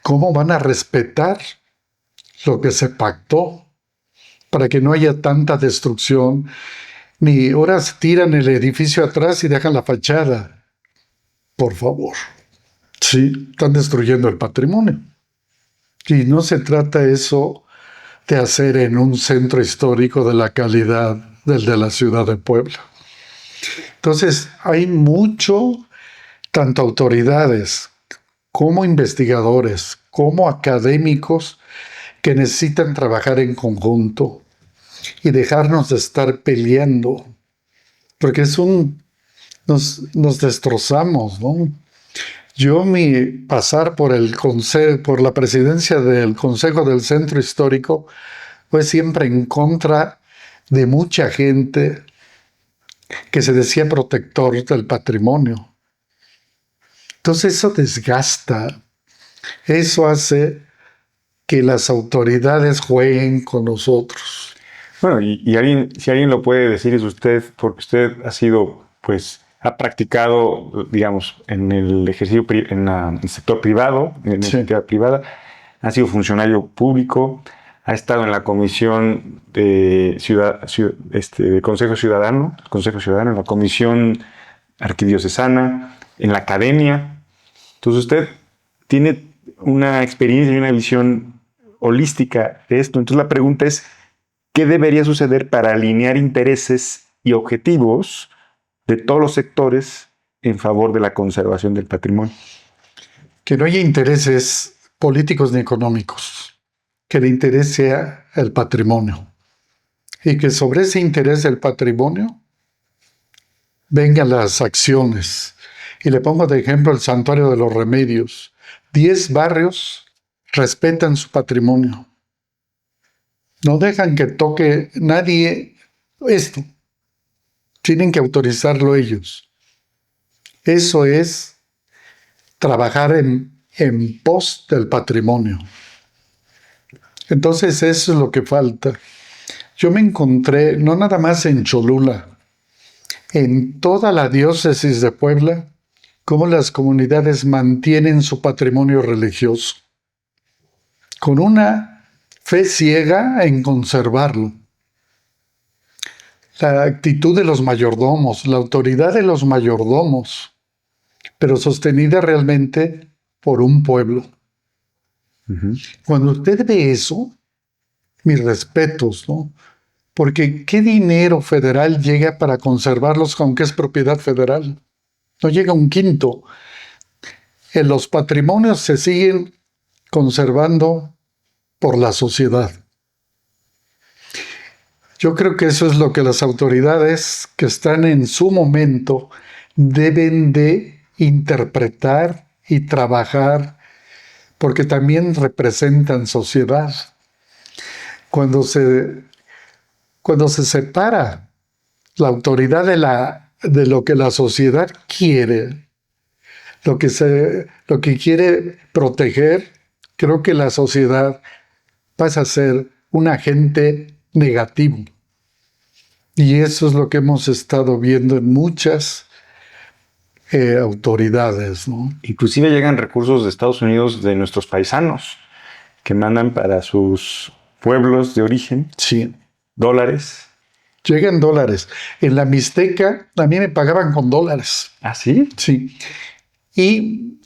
¿Cómo van a respetar lo que se pactó? Para que no haya tanta destrucción, ni ahora se tiran el edificio atrás y dejan la fachada. Por favor. Sí, están destruyendo el patrimonio. Y no se trata eso de hacer en un centro histórico de la calidad del de la ciudad de Puebla. Entonces, hay mucho, tanto autoridades como investigadores, como académicos, que necesitan trabajar en conjunto y dejarnos de estar peleando, porque nos destrozamos, ¿no? Yo mi pasar por por la presidencia del Consejo del Centro Histórico fue siempre en contra de mucha gente que se decía protector del patrimonio. Entonces eso desgasta, eso hace que las autoridades jueguen con nosotros. Bueno, si alguien lo puede decir es usted, porque usted ha sido, pues, ha practicado, digamos, en el ejercicio, en el sector privado, en la entidad privada, ha sido funcionario público, ha estado en la comisión de Consejo Ciudadano, en la comisión arquidiocesana, en la academia. Entonces usted tiene una experiencia y una visión holística de esto. Entonces la pregunta es, ¿qué debería suceder para alinear intereses y objetivos de todos los sectores en favor de la conservación del patrimonio? Que no haya intereses políticos ni económicos, que el interés sea el patrimonio. Y que sobre ese interés del patrimonio vengan las acciones. Y le pongo de ejemplo el Santuario de los Remedios. 10 barrios respetan su patrimonio. No dejan que toque nadie esto. Tienen que autorizarlo ellos. Eso es trabajar en pos del patrimonio. Entonces eso es lo que falta. Yo me encontré, no nada más en Cholula, en toda la diócesis de Puebla, cómo las comunidades mantienen su patrimonio religioso, con una fe ciega en conservarlo. La actitud de los mayordomos, la autoridad de los mayordomos, pero sostenida realmente por un pueblo. Cuando usted ve eso, mis respetos, ¿no? Porque ¿qué dinero federal llega para conservarlos aunque es propiedad federal? No llega un quinto. Los patrimonios se siguen conservando por la sociedad. Yo creo que eso es lo que las autoridades que están en su momento deben de interpretar y trabajar, porque también representan sociedad. Cuando se separa la autoridad de lo que la sociedad quiere, lo que quiere proteger, creo que la sociedad pasa a ser un agente negativo. Y eso es lo que hemos estado viendo en muchas autoridades, ¿no? Inclusive llegan recursos de Estados Unidos de nuestros paisanos que mandan para sus pueblos de origen. Sí. Dólares. Llegan dólares. En la Mixteca a mí me pagaban con dólares. ¿Ah, sí? Sí. Y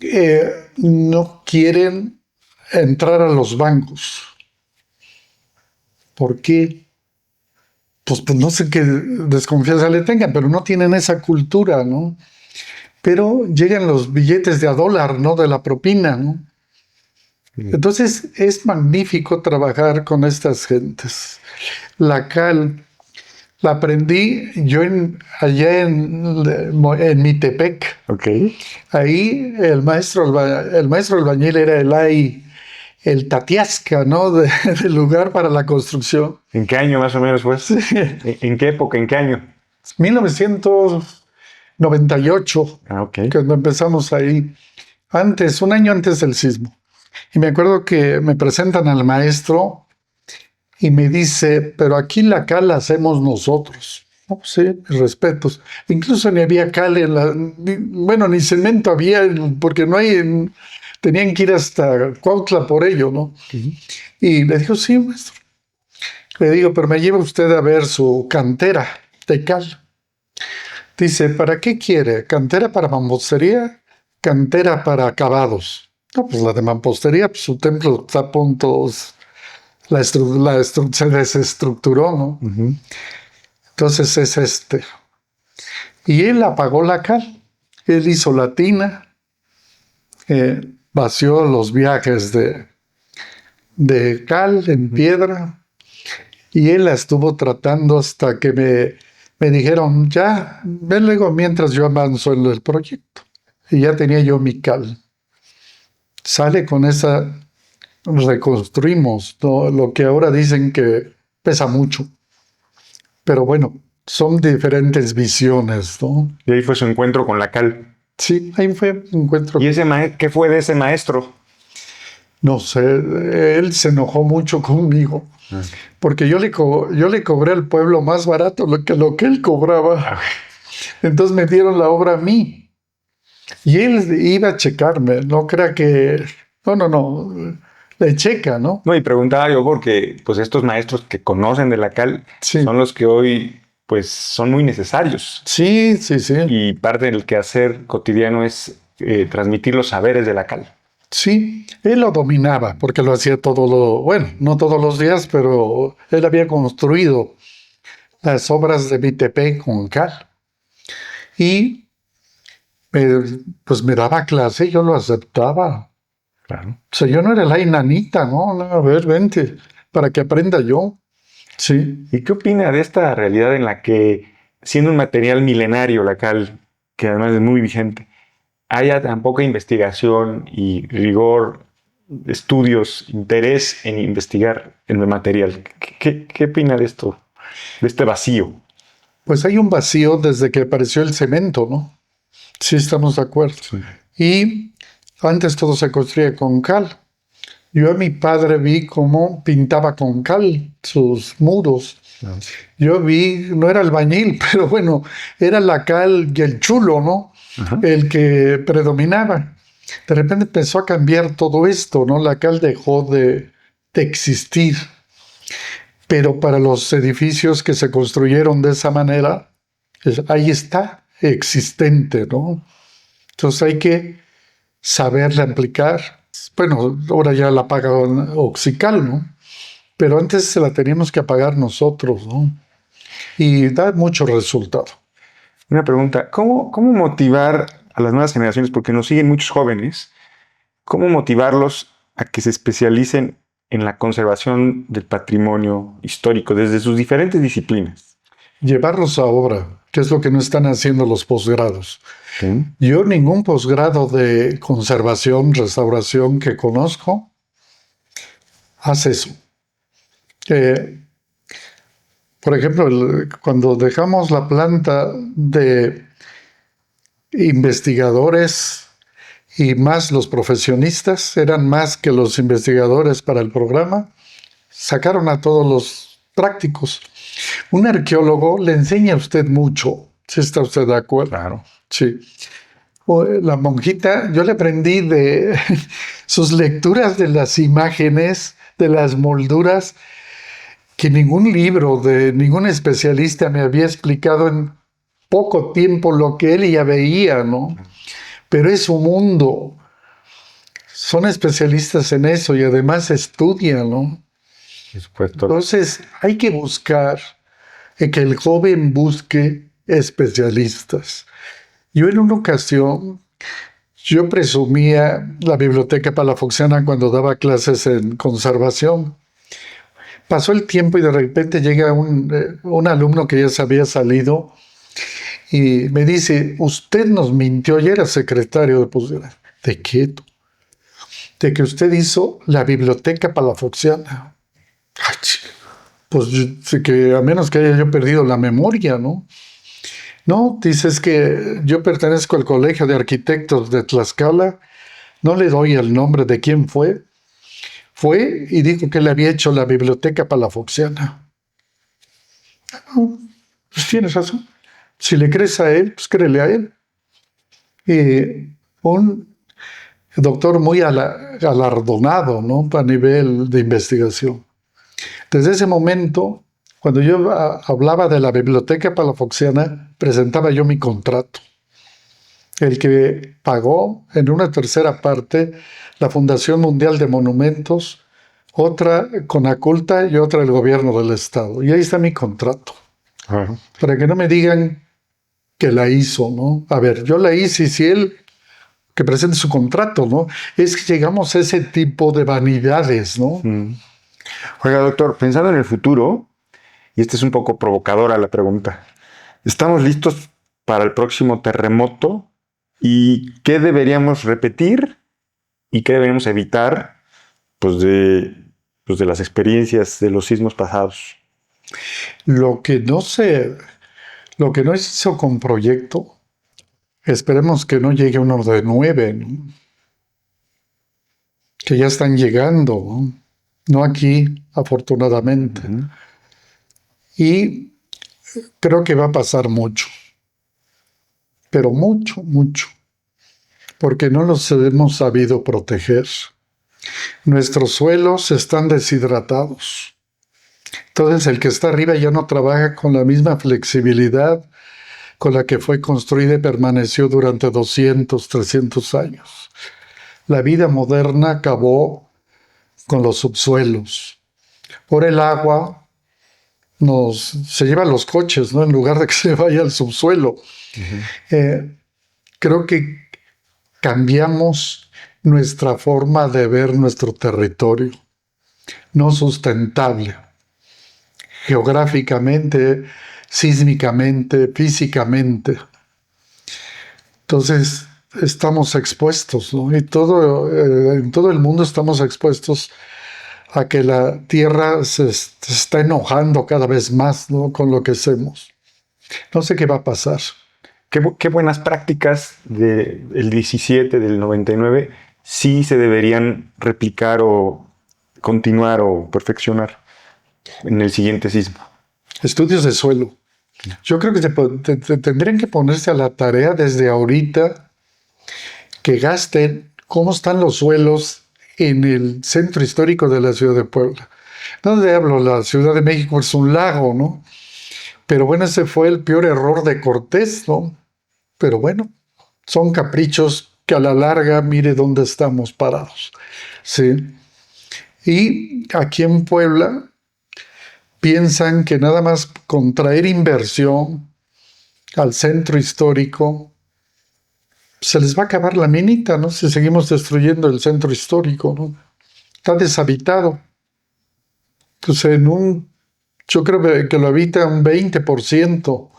no quieren entrar a los bancos. ¿Por qué? Pues no sé qué desconfianza le tengan, pero no tienen esa cultura, ¿no? Pero llegan los billetes de $1, ¿no? De la propina, ¿no? Entonces es magnífico trabajar con estas gentes. La cal la aprendí yo allá en Mitepec. Okay. Ahí el maestro albañil era el Tatiasca, ¿no? Del lugar para la construcción. ¿En qué año más o menos fue? Sí. ¿En qué época? ¿En qué año? 1998, Okay. cuando empezamos ahí. Un año antes del sismo. Y me acuerdo que me presentan al maestro y me dice, pero aquí la cal la hacemos nosotros. Oh, sí, mis respetos. Incluso ni había cal ni cemento había, porque no hay, tenían que ir hasta Cuautla por ello, ¿no? Y le digo, sí, maestro. Le digo, pero me lleva usted a ver su cantera de cal. Dice, ¿para qué quiere? ¿Cantera para mampostería? ¿Cantera para acabados? No, pues la de mampostería, pues su templo está a puntos, se desestructuró, ¿no? Entonces es Y él apagó la cal. Él hizo la tina, vació los viajes de cal en piedra, y él la estuvo tratando hasta que me dijeron, ya, ven luego mientras yo avanzo en el proyecto. Y ya tenía yo mi cal. Sale con esa, reconstruimos, ¿no? Lo que ahora dicen que pesa mucho. Pero bueno, son diferentes visiones, ¿no? Y ahí fue su encuentro con la cal. Sí, ahí fue un encuentro. ¿Y qué fue de ese maestro? No sé, él se enojó mucho conmigo, porque yo le cobré al pueblo más barato lo que él cobraba. Entonces me dieron la obra a mí. Y él iba a checarme, no crea que... No, le checa, ¿no? No, y preguntaba yo porque pues estos maestros que conocen de la cal Sí. son los que hoy pues son muy necesarios. Sí. Y parte del quehacer cotidiano es transmitir los saberes de la cal. Sí, él lo dominaba, porque lo hacía no todos los días, pero él había construido las obras de Mitepec con cal. Y pues me daba clase y yo lo aceptaba. Claro. O sea, yo no era la enanita, ¿no? A ver, vente, para que aprenda yo. Sí. ¿Y qué opina de esta realidad en la que siendo un material milenario la cal, que además es muy vigente, haya tan poca investigación y rigor, estudios, interés en investigar en el material. ¿Qué opina de esto, de este vacío? Pues hay un vacío desde que apareció el cemento, ¿no? Sí, estamos de acuerdo. Sí. Y antes todo se construía con cal. Yo a mi padre vi cómo pintaba con cal sus muros. No. Yo vi, no era albañil, pero bueno, era la cal y el chulo, ¿no? Ajá. El que predominaba. De repente empezó a cambiar todo esto, ¿no? La cal dejó de existir. Pero para los edificios que se construyeron de esa manera, ahí está, existente, ¿no? Entonces hay que saberla aplicar. Bueno, ahora ya la paga Oxical, ¿no? Pero antes se la teníamos que pagar nosotros, ¿no? Y da mucho resultado. Una pregunta, ¿cómo motivar a las nuevas generaciones, porque nos siguen muchos jóvenes, cómo motivarlos a que se especialicen en la conservación del patrimonio histórico desde sus diferentes disciplinas? Llevarlos a obra, que es lo que no están haciendo los posgrados. ¿Sí? Yo ningún posgrado de conservación, restauración que conozco hace eso. Por ejemplo, cuando dejamos la planta de investigadores y más los profesionistas, eran más que los investigadores para el programa, sacaron a todos los prácticos. Un arqueólogo le enseña a usted mucho, si está usted de acuerdo. Claro. Sí. La monjita, yo le aprendí de sus lecturas de las imágenes, de las molduras, que ningún libro de ningún especialista me había explicado en poco tiempo lo que él ya veía, ¿no? Pero es su mundo. Son especialistas en eso y además estudian, ¿no? Por supuesto. Entonces, hay que buscar que el joven busque especialistas. Yo en una ocasión, yo presumía la Biblioteca Palafoxiana cuando daba clases en conservación. Pasó el tiempo y de repente llega un alumno que ya se había salido y me dice, usted nos mintió, ya era secretario de posgrado. ¿De qué? De que usted hizo la Biblioteca Palafoxiana. Ay, pues sé que a menos que haya yo perdido la memoria, ¿no? No, dices que yo pertenezco al Colegio de Arquitectos de Tlaxcala, no le doy el nombre de quién fue. Fue y dijo que le había hecho la Biblioteca Palafoxiana. Pues tienes razón. Si le crees a él, pues créele a él. Un doctor muy galardonado, ¿no? A nivel de investigación. Desde ese momento, cuando yo hablaba de la Biblioteca Palafoxiana, presentaba yo mi contrato. El que pagó en una tercera parte la Fundación Mundial de Monumentos, otra Conaculta y otra el gobierno del estado. Y ahí está mi contrato. Claro. Para que no me digan que la hizo, ¿no? A ver, yo la hice y si él que presente su contrato, ¿no? Es que llegamos a ese tipo de vanidades, ¿no? Oiga, doctor, pensando en el futuro, y esta es un poco provocadora la pregunta, ¿estamos listos para el próximo terremoto? ¿Y qué deberíamos repetir y qué deberíamos evitar pues de las experiencias de los sismos pasados? Lo que no se hizo con proyecto, esperemos que no llegue uno de 9, ¿no? Que ya están llegando, ¿no? No aquí, afortunadamente. Y creo que va a pasar mucho, pero mucho, mucho, porque no los hemos sabido proteger. Nuestros suelos están deshidratados. Entonces el que está arriba ya no trabaja con la misma flexibilidad con la que fue construida y permaneció durante 200, 300 años. La vida moderna acabó con los subsuelos. Por el agua se llevan los coches, ¿no? En lugar de que se vaya al subsuelo. Creo que cambiamos nuestra forma de ver nuestro territorio, no sustentable. Geográficamente sísmicamente, físicamente. Entonces, estamos expuestos, ¿no? Y en todo el mundo estamos expuestos a que la Tierra se está enojando cada vez más, ¿no? Con lo que hacemos. No sé qué va a pasar. ¿Qué buenas prácticas del 17, del 99, sí se deberían replicar o continuar o perfeccionar en el siguiente sismo? Estudios de suelo. Yo creo que tendrían que ponerse a la tarea desde ahorita que gasten cómo están los suelos en el centro histórico de la ciudad de Puebla. ¿Dónde hablo? La Ciudad de México es un lago, ¿no? Pero bueno, ese fue el peor error de Cortés, ¿no? Pero bueno, son caprichos que a la larga, mire dónde estamos parados. Sí. Y aquí en Puebla piensan que nada más con traer inversión al centro histórico se les va a acabar la minita, ¿no? Si seguimos destruyendo el centro histórico, ¿no? Está deshabitado. Entonces, yo creo que lo habita un 20%,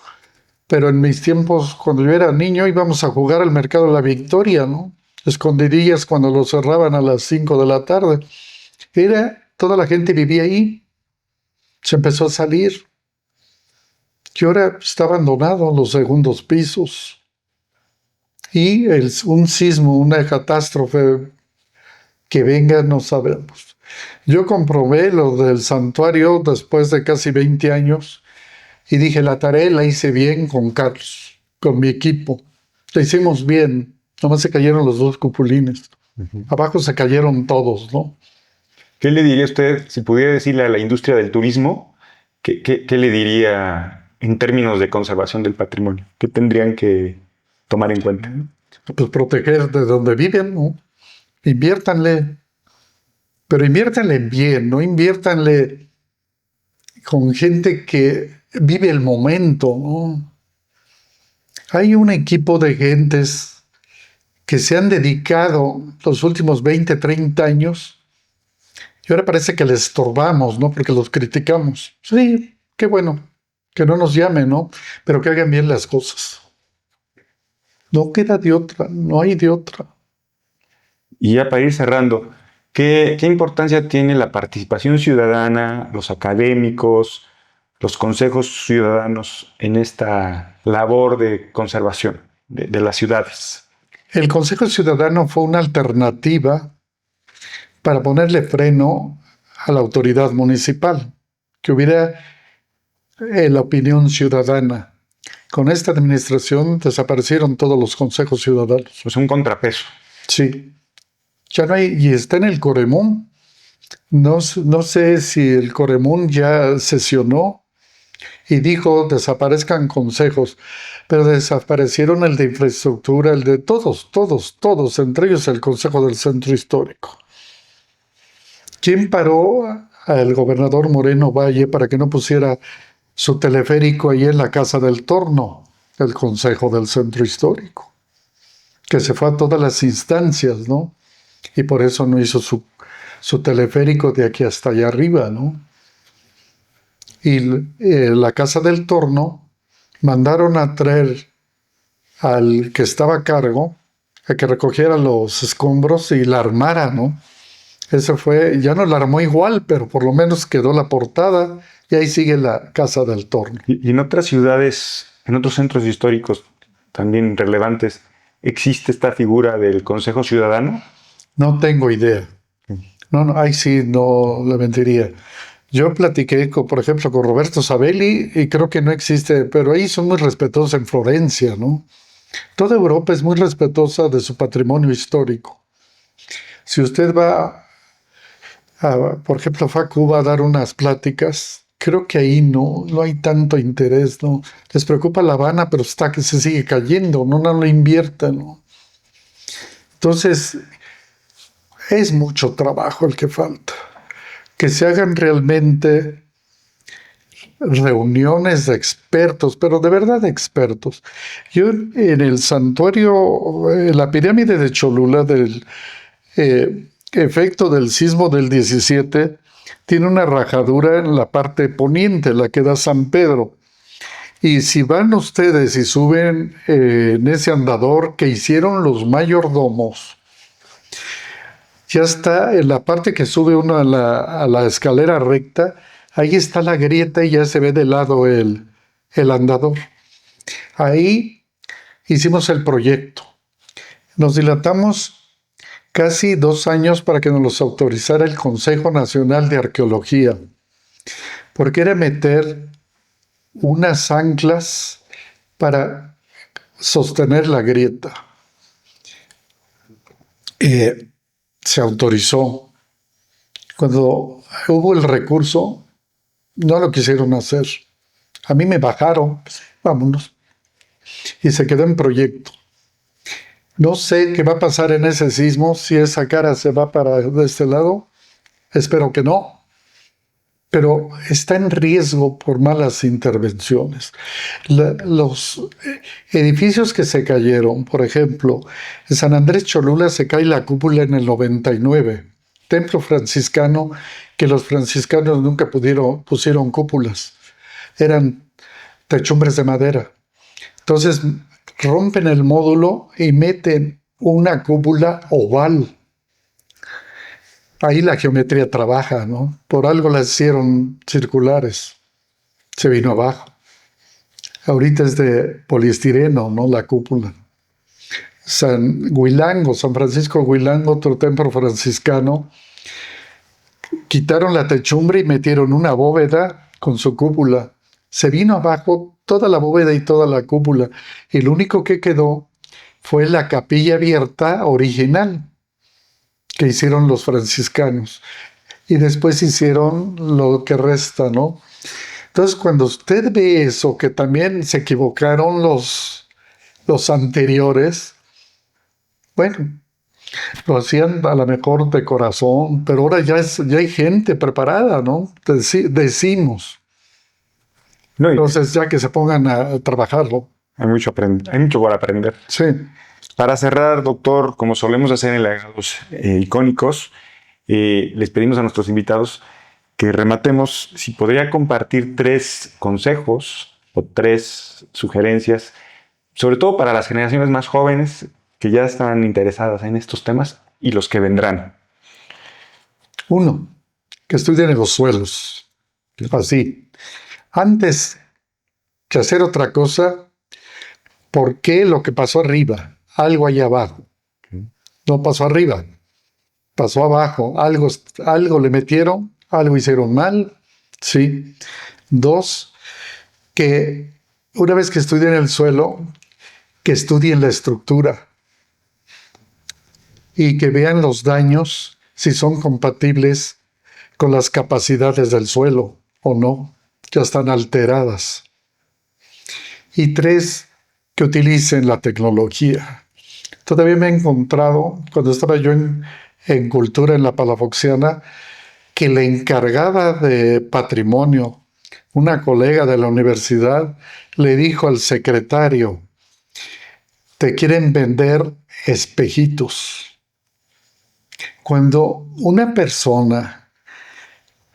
pero en mis tiempos, cuando yo era niño, íbamos a jugar al Mercado de la Victoria, ¿no? Escondidillas cuando lo cerraban a las 5 de la tarde. Toda la gente vivía ahí. Se empezó a salir. Y ahora está abandonado los segundos pisos. Y un sismo, una catástrofe que venga, no sabemos. Yo comprobé lo del santuario después de casi 20 años y dije, la tarea la hice bien con Carlos, con mi equipo. La hicimos bien, nomás se cayeron los 2 cupulines. Abajo se cayeron todos, ¿no? ¿Qué le diría usted, si pudiera decirle a la industria del turismo, qué le diría en términos de conservación del patrimonio? ¿Qué tendrían que tomar en cuenta? Pues proteger de donde viven, ¿no? Inviértanle, pero inviértanle bien, no inviértanle con gente que vive el momento, ¿no? Hay un equipo de gentes que se han dedicado los últimos 20, 30 años y ahora parece que les estorbamos, ¿no? Porque los criticamos. Sí, qué bueno, que no nos llamen, ¿no? Pero que hagan bien las cosas. No queda de otra, no hay de otra. Y ya para ir cerrando, ¿qué importancia tiene la participación ciudadana, los académicos, los consejos ciudadanos en esta labor de conservación de las ciudades? El Consejo Ciudadano fue una alternativa para ponerle freno a la autoridad municipal, que hubiera la opinión ciudadana. Con esta administración desaparecieron todos los consejos ciudadanos. Pues un contrapeso. Sí. Ya no hay, y está en el Coremún. No sé si el Coremún ya sesionó y dijo desaparezcan consejos, pero desaparecieron el de infraestructura, el de todos, entre ellos el Consejo del Centro Histórico. ¿Quién paró al gobernador Moreno Valle para que no pusiera su teleférico ahí en la Casa del Torno? El Consejo del Centro Histórico, que se fue a todas las instancias, ¿no? Y por eso no hizo su teleférico de aquí hasta allá arriba, ¿no? Y la Casa del Torno mandaron a traer al que estaba a cargo a que recogiera los escombros y la armara, ¿no? Eso fue, ya no la armó igual, pero por lo menos quedó la portada y ahí sigue la Casa del Torno. Y en otras ciudades, en otros centros históricos también relevantes, ¿existe esta figura del Consejo Ciudadano? No tengo idea. No, ahí sí no le mentiría. Yo platiqué, por ejemplo, con Roberto Sabelli y creo que no existe, pero ahí son muy respetuosos en Florencia, ¿no? Toda Europa es muy respetuosa de su patrimonio histórico. Si usted va, por ejemplo, fue a Cuba a dar unas pláticas, creo que ahí no hay tanto interés, ¿no? Les preocupa La Habana, pero está que se sigue cayendo, no lo invierten, ¿no? Entonces, es mucho trabajo el que falta. Que se hagan realmente reuniones de expertos, pero de verdad expertos. Yo en el santuario, en la pirámide de Cholula, del efecto del sismo del 17, tiene una rajadura en la parte poniente, la que da San Pedro. Y si van ustedes y suben en ese andador que hicieron los mayordomos, ya está en la parte que sube uno a la escalera recta, ahí está la grieta y ya se ve de lado el andador. Ahí hicimos el proyecto. Nos dilatamos casi 2 años para que nos los autorizara el Consejo Nacional de Arqueología, porque era meter unas anclas para sostener la grieta. Se autorizó. Cuando hubo el recurso, no lo quisieron hacer. A mí me bajaron, vámonos. Y se quedó en proyecto. No sé qué va a pasar en ese sismo, si esa cara se va para de este lado. Espero que no. Pero está en riesgo por malas intervenciones. Los edificios que se cayeron, por ejemplo, en San Andrés Cholula se cae la cúpula en el 99. Templo franciscano, que los franciscanos nunca pusieron cúpulas. Eran techumbres de madera. Entonces rompen el módulo y meten una cúpula oval. Ahí la geometría trabaja, ¿no? Por algo las hicieron circulares. Se vino abajo. Ahorita es de poliestireno, ¿no? La cúpula. San Francisco Huilango, otro templo franciscano, quitaron la techumbre y metieron una bóveda con su cúpula. Se vino abajo toda la bóveda y toda la cúpula. Y lo único que quedó fue la capilla abierta original que hicieron los franciscanos. Y después hicieron lo que resta, ¿no? Entonces, cuando usted ve eso, que también se equivocaron los anteriores, bueno, lo hacían a lo mejor de corazón, pero ahora ya hay gente preparada, ¿no? Decimos. No, Entonces, ya que se pongan a trabajarlo. hay mucho por aprender. Sí. Para cerrar, doctor, como solemos hacer en Legados Icónicos, les pedimos a nuestros invitados que rematemos si podría compartir 3 consejos o 3 sugerencias, sobre todo para las generaciones más jóvenes que ya están interesadas en estos temas y los que vendrán. 1, que estudien en los suelos. Así. Antes que hacer otra cosa, ¿por qué lo que pasó arriba? Algo allá abajo. No pasó arriba, pasó abajo. Algo le metieron, algo hicieron mal. Sí. 2, que una vez que estudien el suelo, que estudien la estructura y que vean los daños si son compatibles con las capacidades del suelo o no, ya están alteradas. Y 3, que utilicen la tecnología. Todavía me he encontrado, cuando estaba yo en cultura en la Palafoxiana, que la encargada de patrimonio, una colega de la universidad, le dijo al secretario: te quieren vender espejitos. Cuando una persona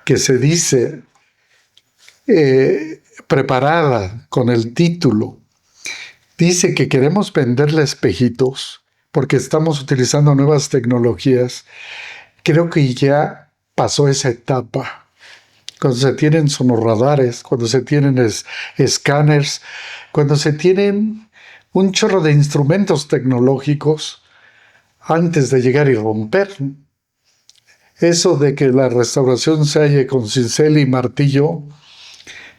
que se dice preparada con el título dice que queremos venderle espejitos porque estamos utilizando nuevas tecnologías, creo que ya pasó esa etapa. Cuando se tienen sonorradares, cuando se tienen escáneres, cuando se tienen un chorro de instrumentos tecnológicos antes de llegar y romper. Eso de que la restauración se halle con cincel y martillo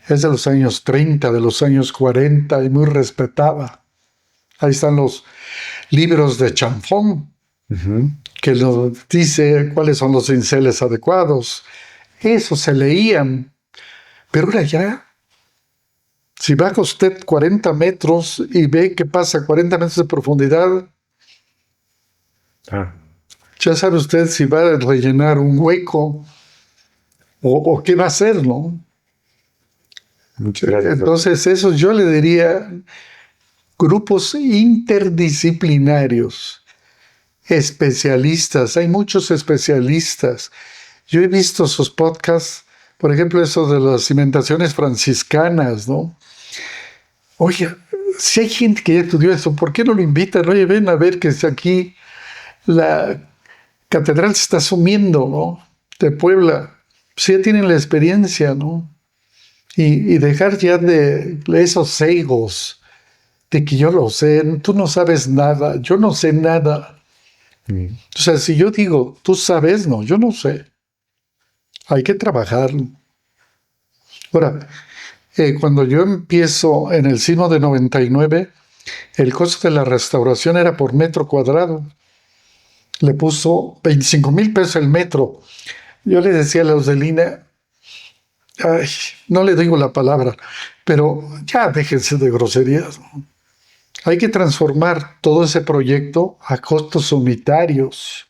es de los años 30, de los años 40 y muy respetada. Ahí están los libros de Chanfón, que nos dice cuáles son los cinceles adecuados. Eso se leían. Pero ahora ya, si baja usted 40 metros y ve que pasa 40 metros de profundidad, ya sabe usted si va a rellenar un hueco o qué va a hacer, ¿no? Muchas gracias. Entonces, eso yo le diría grupos interdisciplinarios, especialistas. Hay muchos especialistas. Yo he visto sus podcasts, por ejemplo, eso de las cimentaciones franciscanas, ¿no? Oye, si hay gente que ya estudió eso, ¿por qué no lo invitan? Oye, ven a ver que aquí la catedral se está sumiendo, ¿no? De Puebla. Pues ya tienen la experiencia, ¿no? Y dejar ya de esos egos, de que yo lo sé, tú no sabes nada, yo no sé nada. O sea, si yo digo, tú sabes, no, yo no sé. Hay que trabajar. Ahora, cuando yo empiezo en el sismo de 99, el costo de la restauración era por metro cuadrado. Le puso 25,000 pesos el metro. Yo le decía a los del INE, ay, no le digo la palabra, pero ya déjense de groserías, ¿no? Hay que transformar todo ese proyecto a costos unitarios,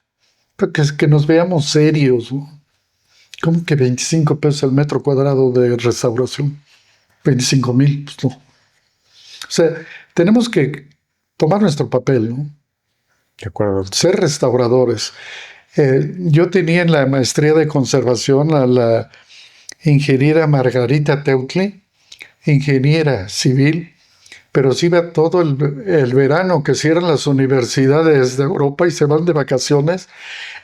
para que nos veamos serios, ¿no? ¿Cómo que 25 pesos el metro cuadrado de restauración? 25,000, pues no. O sea, tenemos que tomar nuestro papel, ¿no? De acuerdo. Ser restauradores. Yo tenía en la maestría de conservación a la ingeniera Margarita Teutli, ingeniera civil, pero sí iba todo el verano que cierran las universidades de Europa y se van de vacaciones.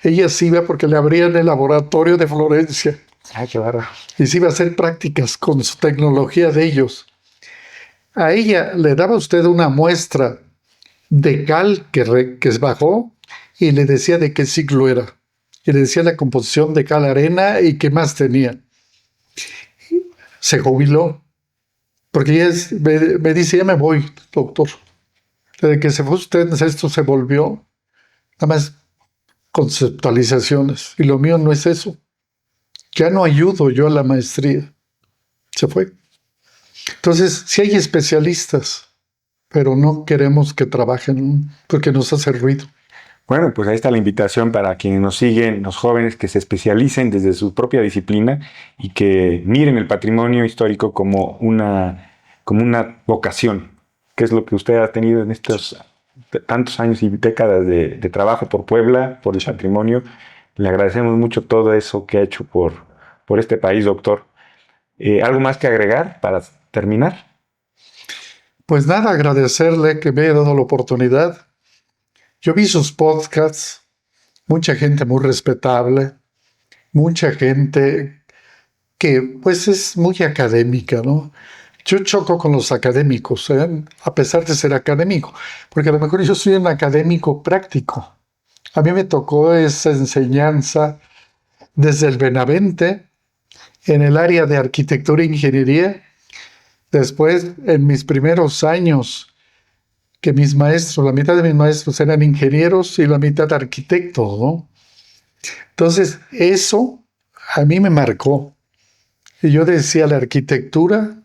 Ella sí iba porque le abrían el laboratorio de Florencia. Ay, qué bárbaro. Y sí iba a hacer prácticas con su tecnología de ellos. A ella le daba usted una muestra de cal que bajó y le decía de qué siglo era. Y le decía la composición de cal arena y qué más tenía. Se jubiló. Porque ella me dice, ya me voy, doctor. Desde que se fue usted, esto se volvió nada más conceptualizaciones. Y lo mío no es eso. Ya no ayudo yo a la maestría. Se fue. Entonces, sí hay especialistas, pero no queremos que trabajen porque nos hace ruido. Bueno, pues ahí está la invitación para quienes nos siguen, los jóvenes que se especialicen desde su propia disciplina y que miren el patrimonio histórico como una vocación, que es lo que usted ha tenido en estos tantos años y décadas de trabajo por Puebla, por el patrimonio. Le agradecemos mucho todo eso que ha hecho por este país, doctor. ¿Algo más que agregar para terminar? Pues nada, agradecerle que me haya dado la oportunidad. Yo vi sus podcasts, mucha gente muy respetable, mucha gente que pues es muy académica, ¿no? Yo choco con los académicos, a pesar de ser académico, porque a lo mejor yo soy un académico práctico. A mí me tocó esa enseñanza desde el Benavente, en el área de arquitectura e ingeniería. Después, en mis primeros años, que mis maestros, la mitad de mis maestros eran ingenieros y la mitad arquitectos, ¿no? Entonces, eso a mí me marcó. Y yo decía, la arquitectura,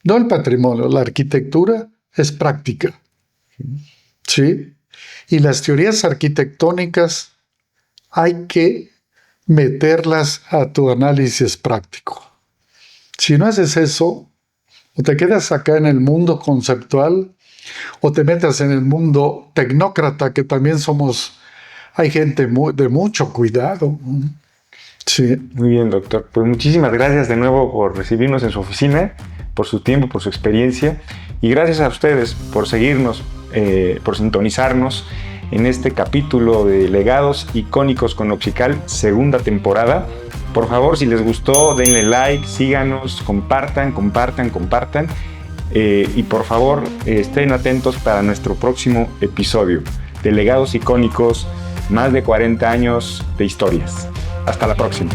no el patrimonio, la arquitectura es práctica, ¿sí? Y las teorías arquitectónicas hay que meterlas a tu análisis práctico. Si no haces eso, o te quedas acá en el mundo conceptual, o te metas en el mundo tecnócrata, que también hay gente de mucho cuidado. Sí. Muy bien, doctor. Pues muchísimas gracias de nuevo por recibirnos en su oficina, por su tiempo, por su experiencia, y gracias a ustedes por seguirnos, por sintonizarnos en este capítulo de Legados Icónicos con Oxical, segunda temporada. Por favor, si les gustó, denle like, síganos, compartan. Y por favor, estén atentos para nuestro próximo episodio de Legados Icónicos, más de 40 años de historias. Hasta la próxima.